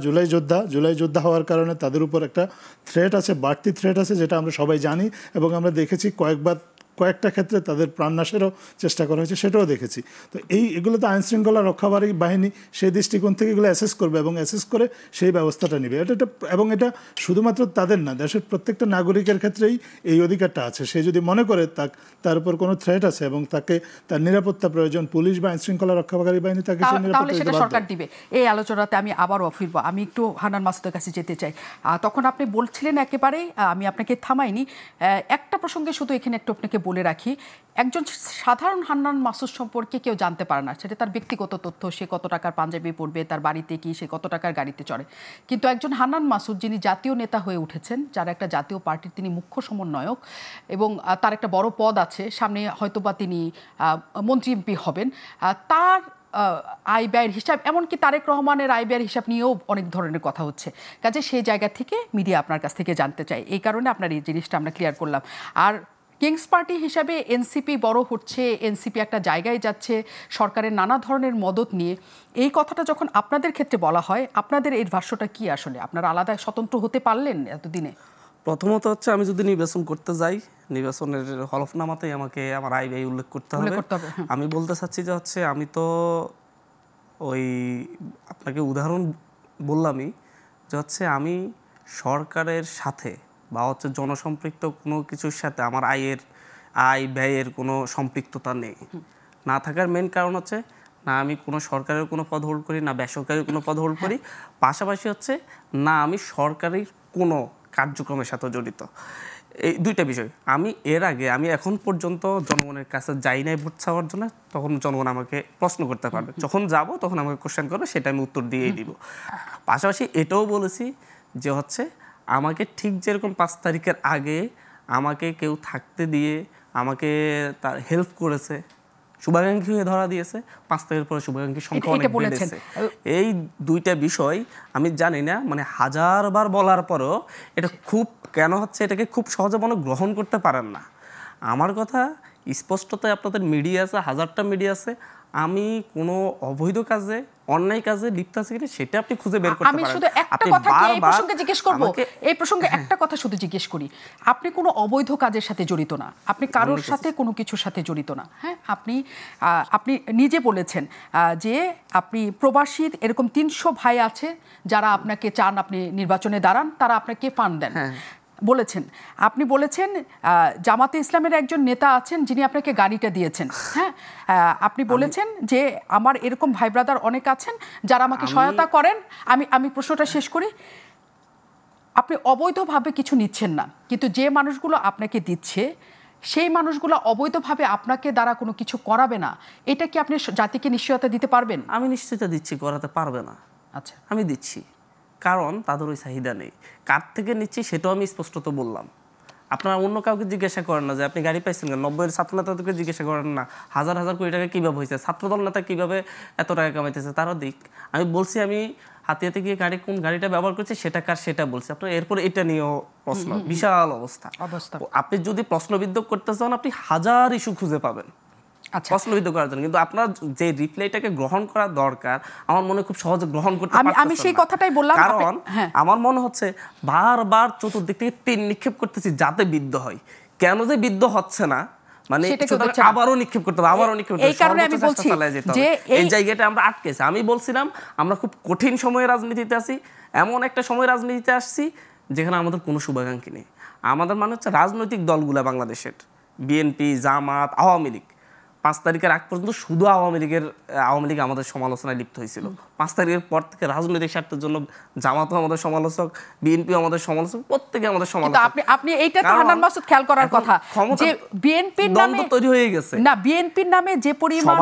জুলাই যোদ্ধা হওয়ার কারণে তাদের উপর একটা থ্রেট আছে, বাড়তি থ্রেট আছে, যেটা আমরা সবাই জানি এবং আমরা দেখেছি কয়েকটা ক্ষেত্রে তাদের প্রাণনাশেরও চেষ্টা করা হয়েছে, সেটাও দেখেছি। তো এগুলো তো আইনশৃঙ্খলা রক্ষাকারী বাহিনী সেই দৃষ্টিকোণ থেকে এগুলো অ্যাসেস করবে এবং অ্যাসেস করে সেই ব্যবস্থাটা নেবে। এবং এটা শুধুমাত্র তাদের না, দেশের প্রত্যেকটা নাগরিকের ক্ষেত্রেই এই অধিকারটা আছে। সে যদি মনে করে তার উপর কোনো থ্রেট আছে এবং তার নিরাপত্তা প্রয়োজন, পুলিশ বা আইনশৃঙ্খলা রক্ষাকারী বাহিনী তাকে সেই নিরাপত্তা দিতে বাধ্য। সরকার দিবে। এই আলোচনাতে আমি আবারও ফিরবো। আমি একটু হান্নান মাসুদের কাছে যেতে চাই। তখন আপনি বলছিলেন একেবারে, আমি আপনাকে থামাইনি, একটা প্রসঙ্গে শুধু এখানে একটু আপনাকে বলে রাখি, একজন সাধারণ হান্নান মাসুদ সম্পর্কে কেউ জানতে পারে না, সেটা তার ব্যক্তিগত তথ্য, সে কত টাকার পাঞ্জাবি পরবে, তার বাড়িতে কি, সে কত টাকার গাড়িতে চড়ে। কিন্তু একজন হান্নান মাসুদ যিনি জাতীয় নেতা হয়ে উঠেছেন, যার একটা জাতীয় পার্টির তিনি মুখ্য সমন্বয়ক এবং তার একটা বড় পদ আছে সামনে, হয়তোবা তিনি মন্ত্রী এমপি হবেন, তার আয় ব্যয়ের হিসাব, এমনকি তারেক রহমানের আয় ব্যয়ের হিসাব নিয়েও অনেক ধরনের কথা হচ্ছে। কাজে সেই জায়গা থেকে মিডিয়া আপনার কাছ থেকে জানতে চাই, এই কারণে আপনার এই জিনিসটা আমরা ক্লিয়ার করলাম। আর কিংস পার্টি হিসাবে এনসিপি বড় হচ্ছে, এনসিপি একটা জায়গায় যাচ্ছে সরকারের নানা ধরনের মদত নিয়ে, এই কথাটা যখন আপনাদের ক্ষেত্রে বলা হয়, আপনাদের এর ভাষ্যটা কি? আসলে আপনারা আলাদা স্বতন্ত্র হতে পারলেন এতদিনে? প্রথমত হচ্ছে, আমি যদি নির্বাচন করতে যাই, নির্বাচনের হলফনামাতেই আমাকে আমার আয় ব্যয় উল্লেখ করতে হবে। আমি বলতে চাচ্ছি যে হচ্ছে, আমি তো ওই আপনাকে উদাহরণ বললামই যে হচ্ছে, আমি সরকারের সাথে বা হচ্ছে জনসম্পৃক্ত কোনো কিছুর সাথে আমার আয় ব্যয়ের কোনো সম্পৃক্ততা নেই। না থাকার মেন কারণ হচ্ছে, না আমি কোনো সরকারের কোনো পদ হোল্ড করি, না বেসরকারি কোনো পদ হোল্ড করি, পাশাপাশি হচ্ছে না আমি সরকারি কোনো কার্যক্রমের সাথে জড়িত। এই দুইটা বিষয়। আমি এখন পর্যন্ত জনগণের কাছে যাই নাই ভোট চাওয়ার জন্য, তখন জনগণ আমাকে প্রশ্ন করতে পারবে, যখন যাব তখন আমাকে কোশ্চেন করবে, সেটা আমি উত্তর দিয়েই দিব। পাশাপাশি এটাও বলেছি যে হচ্ছে, আমাকে ঠিক যেরকম 5 তারিখের আগে আমাকে কেউ থাকতে দিয়ে আমাকে তার হেল্প করেছে, শুভাকাঙ্ক্ষী হয়ে ধরা দিয়েছে, 5 তারিখের পরে শুভাকাঙ্ক্ষীর সংখ্যা অনেক বেড়েছে। এই দুইটা বিষয় আমি জানি না, মানে 1000বার বলার পরও এটা খুব কেন হচ্ছে, এটাকে খুব সহজে মনে গ্রহণ করতে পারেন না। আমার কথা স্পষ্টতায় আপনাদের মিডিয়া আছে, হাজারটা মিডিয়া আছে, আমি কোনো অবৈধ কাজে অন্যায় কাজে লিপ্ত আছি কিনা সেটা আপনি খুঁজে বের করতে পারেন। আমি শুধু একটা কথা কি এই প্রসঙ্গে জিজ্ঞেস করব, এই প্রসঙ্গে একটা কথা শুধু জিজ্ঞেস করি, আপনি কোনো অবৈধ কাজের সাথে জড়িত না, আপনি কারোর সাথে কোনো কিছুর সাথে জড়িত না। হ্যাঁ, আপনি নিজে বলেছেন যে আপনি প্রবাসী এরকম 300 ভাই আছে যারা আপনাকে চান আপনি নির্বাচনে দাঁড়ান, তারা আপনাকে ফান্ড দেন বলেছেন। আপনি বলেছেন জামাতে ইসলামের একজন নেতা আছেন যিনি আপনাকে গাড়িটা দিয়েছেন। হ্যাঁ, আপনি বলেছেন যে আমার এরকম ভাই ব্রাদার অনেক আছেন যারা আমাকে সহায়তা করেন। আমি প্রশ্নটা শেষ করি। আপনি অবৈধভাবে কিছু নিচ্ছেন না, কিন্তু যে মানুষগুলো আপনাকে দিচ্ছে সেই মানুষগুলো অবৈধভাবে আপনাকে দ্বারা কোনো কিছু করাবে না, এটা কি আপনি জাতিকে নিশ্চয়তা দিতে পারবেন? আমি নিশ্চয়তা দিচ্ছি, করাতে পারবে না। আচ্ছা, আমি দিচ্ছি, কারণ তাদের ওই চাহিদা নেই। কার থেকে নিচ্ছি সেটাও আমি স্পষ্টত বললাম। আপনারা অন্য কাউকে জিজ্ঞাসা করেন না যে আপনি গাড়ি পাইছেন কেন, 90-এর ছাত্র নেতাদেরকে জিজ্ঞাসা করেন না হাজার হাজার কোটি টাকা কীভাবে হয়েছে, ছাত্রদল নেতা কীভাবে এত টাকা কামাইতেছে, তারও দিক। আমি বলছি আমি হাতিয়াতে গিয়ে কোন গাড়িটা ব্যবহার করছি সেটা কার সেটা বলছি। আপনার এরপরে এটা নিয়েও প্রশ্ন, বিশাল অবস্থা। আপনি যদি প্রশ্নবিদ্ধ করতে চান আপনি হাজার ইস্যু খুঁজে পাবেন প্রশ্নবিদ্ধ করার জন্য, কিন্তু আপনার যে রিপ্লাইটাকে গ্রহণ করা দরকার আমার মনে খুব সহজে গ্রহণ করতে পারতেছেন। আমি সেই কথাটাই বললাম, কারণ আমার মনে হচ্ছে বারবার চতুর্দিক থেকে তীর নিক্ষেপ করতেছি যাতে বিদ্ধ হয়। কেন যে বিদ্ধ হচ্ছে না, মানে আবারও নিক্ষেপ করতে হবে, আবারও নিক্ষেপ করতে হবে, এই কারণে আমি বলছি যে এই জায়গাটা আমরা আটকেছি। আমি বলছিলাম আমরা খুব কঠিন সময়ে রাজনীতিতে আছি, এমন একটা সময় রাজনীতিতে আসছি যেখানে আমাদের কোনো শুভাকাঙ্ক্ষী নেই। আমাদের মানে হচ্ছে রাজনৈতিক দলগুলা বাংলাদেশের বিএনপি, জামাত, আওয়ামী লীগ 5 তারিখের আগ পর্যন্ত শুধু আওয়ামী লীগ আমাদের সমালোচনায় লিপ্ত হয়েছিল। 5 তারিখের পর থেকে রাজনৈতিক স্বার্থের জন্য জামাতও আমাদের সমালোচক, বিএনপিও আমাদের সমালোচক, প্রত্যেকে আমাদের সমালোচক। আপনি এইটা তো হান্নান মাসুদ খেয়াল করার কথা যে বিএনপির নামে তৈরি হয়ে গেছে না, বিএনপির নামে যে পরিমাণ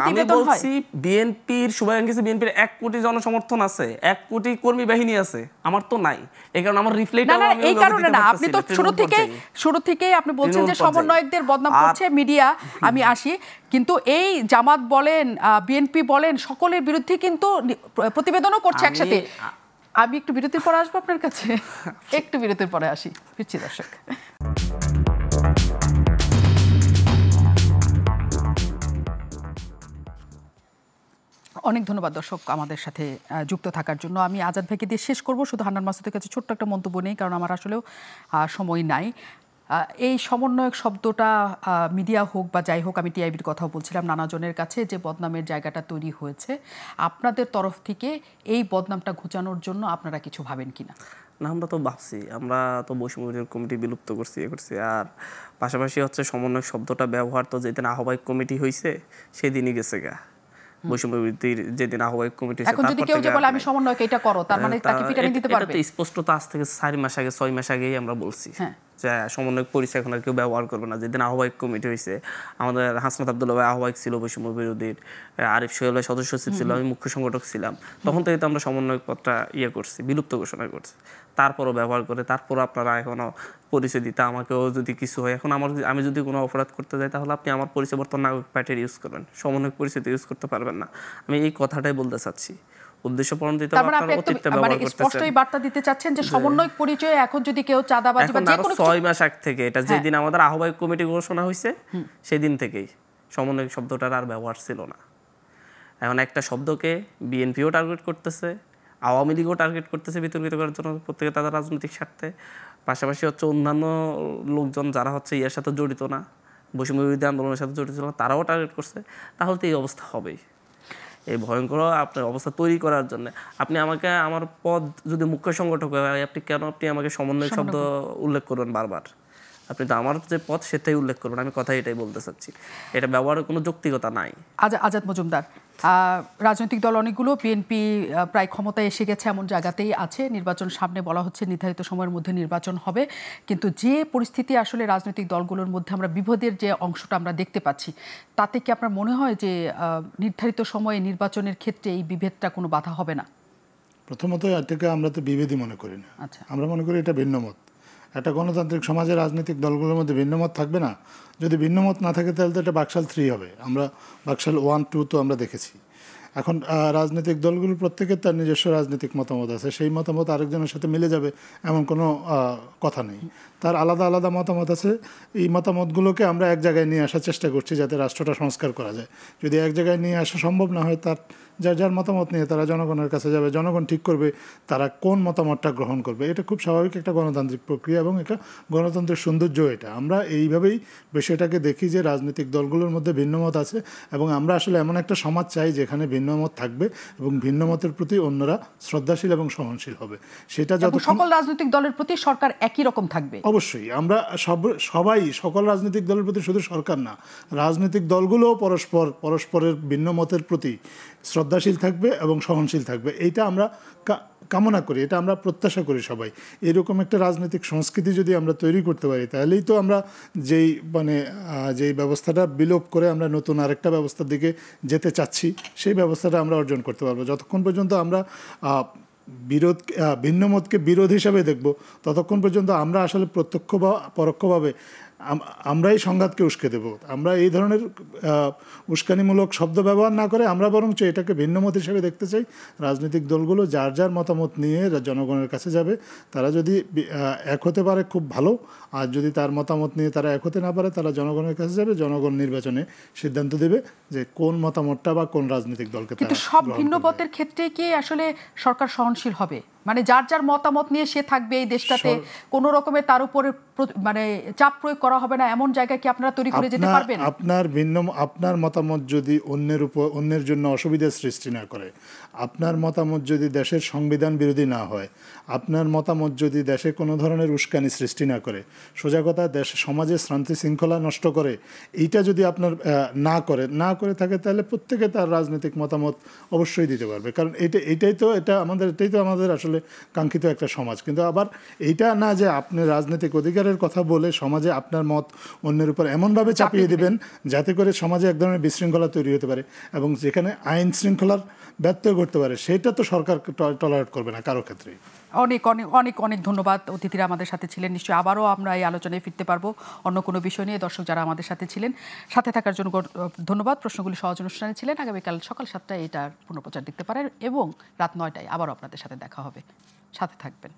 আমি বলছি বিএনপির শুভাকাঙ্ক্ষী, বিএনপির 1 কোটি জনসমর্থন আছে, 1 কোটি কর্মী বাহিনী আছে, আমার তো নাই। এই কারণে আমার রিপ্লাইটা আমি এই কারণে না, আপনি তো শুরু থেকেই আপনি বলছেন যে সমন্বয়কদের বদনাম করছে মিডিয়া। আমি আসি, কিন্তু এই জামাত বলেন বিএনপি বলেন সকলের বিরুদ্ধে কিন্তু প্রতিবেদনও করছে একসাথে। আমি একটু বিরতির পরে আসবো আপনার কাছে, একটু বিরতির পরে আসি, ফিরছি দর্শক। অনেক ধন্যবাদ দর্শক আমাদের সাথে যুক্ত থাকার জন্য। আমি আজাদ ভাইকে দিয়ে শেষ করব, শুধু হান্নান মাসুদের কাছে ছোট্ট একটা মন্তব্য নেই, কারণ আমার আসলেও সময় নাই। এই সমন্বয়ক শব্দটা মিডিয়া হোক বা যাই হোক, আমি টিআইবির কথাও বলছিলাম, নানাজনের কাছে যে বদনামের জায়গাটা তৈরি হয়েছে, আপনাদের তরফ থেকে এই বদনামটা ঘুচানোর জন্য আপনারা কিছু ভাবেন কিনা? না, আমরা তো ভাবছি, আমরা তো বৈষম্য কমিটি বিলুপ্ত করছি আর পাশাপাশি হচ্ছে সমন্বয়ক শব্দটা ব্যবহার তো যেদিন আহ্বায়ক কমিটি হয়েছে সেদিনই গেছে গা। বৈষম্য বিরোধীর যেদিন আহ্বায়ক কমিটি, এখন যদি কেউ যে বলে আমি সমন্বয়ক এটা করো, তার মানে তাকে পিটানি দিতে পারবে? এটা তো স্পষ্টতা আজ থেকে 4 মাস আগে 6 মাস আগেই আমরা বলছি যে সমন্বয়ক পরিচয় এখন আর কেউ ব্যবহার করবে না। যেদিন আহ্বায়ক কমিটি হয়েছে, আমাদের হাসনাত আব্দুল্লাহ ভাই আহ্বায়ক ছিল বৈষম্য বিরোধীর, আরিফ সোহেল ভাই সদস্য সচিব ছিল, আমি মুখ্য সংগঠক ছিলাম, তখন থেকে তো আমরা সমন্বয়ক পদটা করছি, বিলুপ্ত ঘোষণা করছি। তারপরও ব্যবহার করে, তারপর আপনারা এখনো পরিচয় দিতে, আমাকেও যদি কিছু হয়, এখন আমি যদি কোনো অপরাধ করতে যাই তাহলে আপনি আমার পরিচয় বর্তমান নাগরিক পার্টির ইউজ করবেন, সমন্বয়ক পরিচয় ইউজ করতে পারবেন না। আমি এই কথাটাই বলতে চাচ্ছি। উদ্দেশ্য প্রণোদিত স্পষ্টই বার্তা দিতে চাচ্ছেন যে সমন্বয়ক পরিচয় এখন যদি কেউ চাঁদাবাজি বা যে কোনো 6 মাস আগ থেকে, এটা যেদিন আমাদের আহ্বায়ক কমিটি ঘোষণা হয়েছে সেদিন থেকেই সমন্বয়ক শব্দটার আর ব্যবহার ছিল না। এখন একটা শব্দকে বিএনপিও টার্গেট করতেছে, আওয়ামী লীগও টার্গেট করতেছে বিতর্কিত করার জন্য, প্রত্যেকে তাদের রাজনৈতিক স্বার্থে। পাশাপাশি হচ্ছে অন্যান্য লোকজন যারা হচ্ছে এর সাথে জড়িত না, বৈষম্য বিরোধী আন্দোলনের সাথে জড়িত না, তারাও টার্গেট করছে। তাহলে তো এই অবস্থা হবেই। এই ভয়ঙ্কর আপনার অবস্থা তৈরি করার জন্য আপনি আমাকে, আমার পদ যদি মুখ্য সংগঠক হয়, আপনি আমাকে সমন্বয় শব্দ উল্লেখ করবেন বারবার? আপনি তো আমার যে পদ সেটাই উল্লেখ করবেন। আমি কথা এটাই বলতে চাচ্ছি, এটা ব্যবহারের কোনো যৌক্তিকতা নাই। আজাদ মজুমদার, রাজনৈতিক দল অনেকগুলো, বিএনপি প্রায় ক্ষমতায় এসে গেছে এমন জায়গাতেই আছে, নির্বাচন সামনে, বলা হচ্ছে নির্ধারিত সময়ের মধ্যে নির্বাচন হবে, কিন্তু যে পরিস্থিতি আসলে রাজনৈতিক দলগুলোর মধ্যে আমরা বিভেদের যে অংশটা আমরা দেখতে পাচ্ছি, তাতে কি আপনার মনে হয় যে নির্ধারিত সময়ে নির্বাচনের ক্ষেত্রে এই বিভেদটা কোনো বাধা হবে না? প্রথমত এটাকে আমরা তো বিভেদই মনে করি না, আমরা মনে করি এটা ভিন্নমত। একটা গণতান্ত্রিক সমাজে রাজনৈতিক দলগুলোর মধ্যে ভিন্নমত থাকবে না? যদি ভিন্নমত না থাকে তাহলে তো এটা বাকশাল 3 হবে। আমরা বাকশাল 1, 2 তো আমরা দেখেছি। এখন রাজনৈতিক দলগুলোর প্রত্যেকের তার নিজস্ব রাজনৈতিক মতামত আছে, সেই মতামত আরেকজনের সাথে মিলে যাবে এমন কোনো কথা নেই। তার আলাদা আলাদা মতামত আছে। এই মতামতগুলোকে আমরা এক জায়গায় নিয়ে আসার চেষ্টা করছি যাতে রাষ্ট্রটা সংস্কার করা যায়। যদি এক জায়গায় নিয়ে আসা সম্ভব না হয়, তার যার যার মতামত নিয়ে তারা জনগণের কাছে যাবে, জনগণ ঠিক করবে তারা কোন মতামতটা গ্রহণ করবে। এটা খুব স্বাভাবিক একটা গণতান্ত্রিক প্রক্রিয়া এবং একটা গণতন্ত্রের সৌন্দর্য। এটা আমরা এইভাবেই বিষয়টাকে দেখি যে রাজনৈতিক দলগুলোর মধ্যে ভিন্নমত আছে এবং আমরা আসলে এমন একটা সমাজ চাই যেখানে ভিন্নমত থাকবে এবং ভিন্নমতের প্রতি অন্যরা শ্রদ্ধাশীল এবং সহনশীল হবে। সেটা যত সকল রাজনৈতিক দলের প্রতি সরকার একই রকম থাকবে। অবশ্যই আমরা সবাই সকল রাজনৈতিক দলের প্রতি, শুধু সরকার না, রাজনৈতিক দলগুলোও পরস্পরের ভিন্নমতের প্রতি শ্রদ্ধাশীল থাকবে এবং সহনশীল থাকবে। এইটা আমরা কামনা করি, এটা আমরা প্রত্যাশা করি সবাই। এরকম একটা রাজনৈতিক সংস্কৃতি যদি আমরা তৈরি করতে পারি, তাহলেই তো আমরা যেই ব্যবস্থাটা বিলোপ করে আমরা নতুন আরেকটা ব্যবস্থার দিকে যেতে চাচ্ছি, সেই ব্যবস্থাটা আমরা অর্জন করতে পারবো। যতক্ষণ পর্যন্ত আমরা ভিন্নমতকে বিরোধ হিসাবে দেখব, ততক্ষণ পর্যন্ত আমরা আসলে প্রত্যক্ষ বা পরোক্ষভাবে আমরাই সংঘাতকে উস্কে দেব। আমরা এই ধরনের উস্কানিমূলক শব্দ ব্যবহার না করে আমরা বরঞ্চ এটাকে ভিন্নমত হিসেবে দেখতে চাই। রাজনৈতিক দলগুলো যার যার মতামত নিয়ে জনগণের কাছে যাবে, তারা যদি এক হতে পারে খুব ভালো, আর যদি তার মতামত নিয়ে তারা এক হতে না পারে, তারা জনগণের কাছে যাবে, জনগণ নির্বাচনে সিদ্ধান্ত দেবে যে কোন মতামতটা বা কোন রাজনৈতিক দলকে। কিন্তু সব ভিন্নমতের ক্ষেত্রে কি আসলে সরকার সহনশীল হবে? মানে যার যার মতামত নিয়ে সে থাকবে এই দেশটাতে, কোনো রকমের তার উপরে মানে চাপ প্রয়োগ করা হবে না, এমন জায়গায় কি আপনারা তৈরি করে যেতে পারবেন? আপনার মতামত যদি অন্যের জন্য অসুবিধার সৃষ্টি না করে, আপনার মতামত যদি দেশের সংবিধান বিরোধী না হয়, আপনার মতামত যদি দেশে কোনো ধরনের উস্কানি সৃষ্টি না করে, সোজা কথা সমাজে শান্তি শৃঙ্খলা নষ্ট করে, এইটা যদি আপনার না করে থাকে, তাহলে প্রত্যেকে তার রাজনৈতিক মতামত অবশ্যই দিতে পারবে। কারণ এটাই তো আমাদের আসলে কাঙ্ক্ষিত একটা সমাজ। কিন্তু আবার এইটা না যে আপনি রাজনৈতিক অধিকারের কথা বলে সমাজে আপনার মত অন্যের উপর এমনভাবে চাপিয়ে দিবেন যাতে করে সমাজে এক ধরনের বিশৃঙ্খলা তৈরি হতে পারে এবং যেখানে আইন শৃঙ্খলার ব্যত্যয় করতে পারে, সেটা তো সরকার টলারেট করবে না কারো ক্ষেত্রেই। অনেক অনেক অনেক অনেক ধন্যবাদ। অতিথিরা আমাদের সাথে ছিলেন। নিশ্চয়ই আবারও আমরা এই আলোচনায় ফিরতে পারবো অন্য কোনো বিষয় নিয়ে। দর্শক যারা আমাদের সাথে ছিলেন, সাথে থাকার জন্য ধন্যবাদ। প্রশ্নগুলি সহজ অনুষ্ঠানে ছিলেন। আগামীকাল সকাল 7টায় এটার পুনঃপ্রচার দেখতে পারেন এবং রাত 9টায় আবারও আপনাদের সাথে দেখা হবে। সাথে থাকবেন।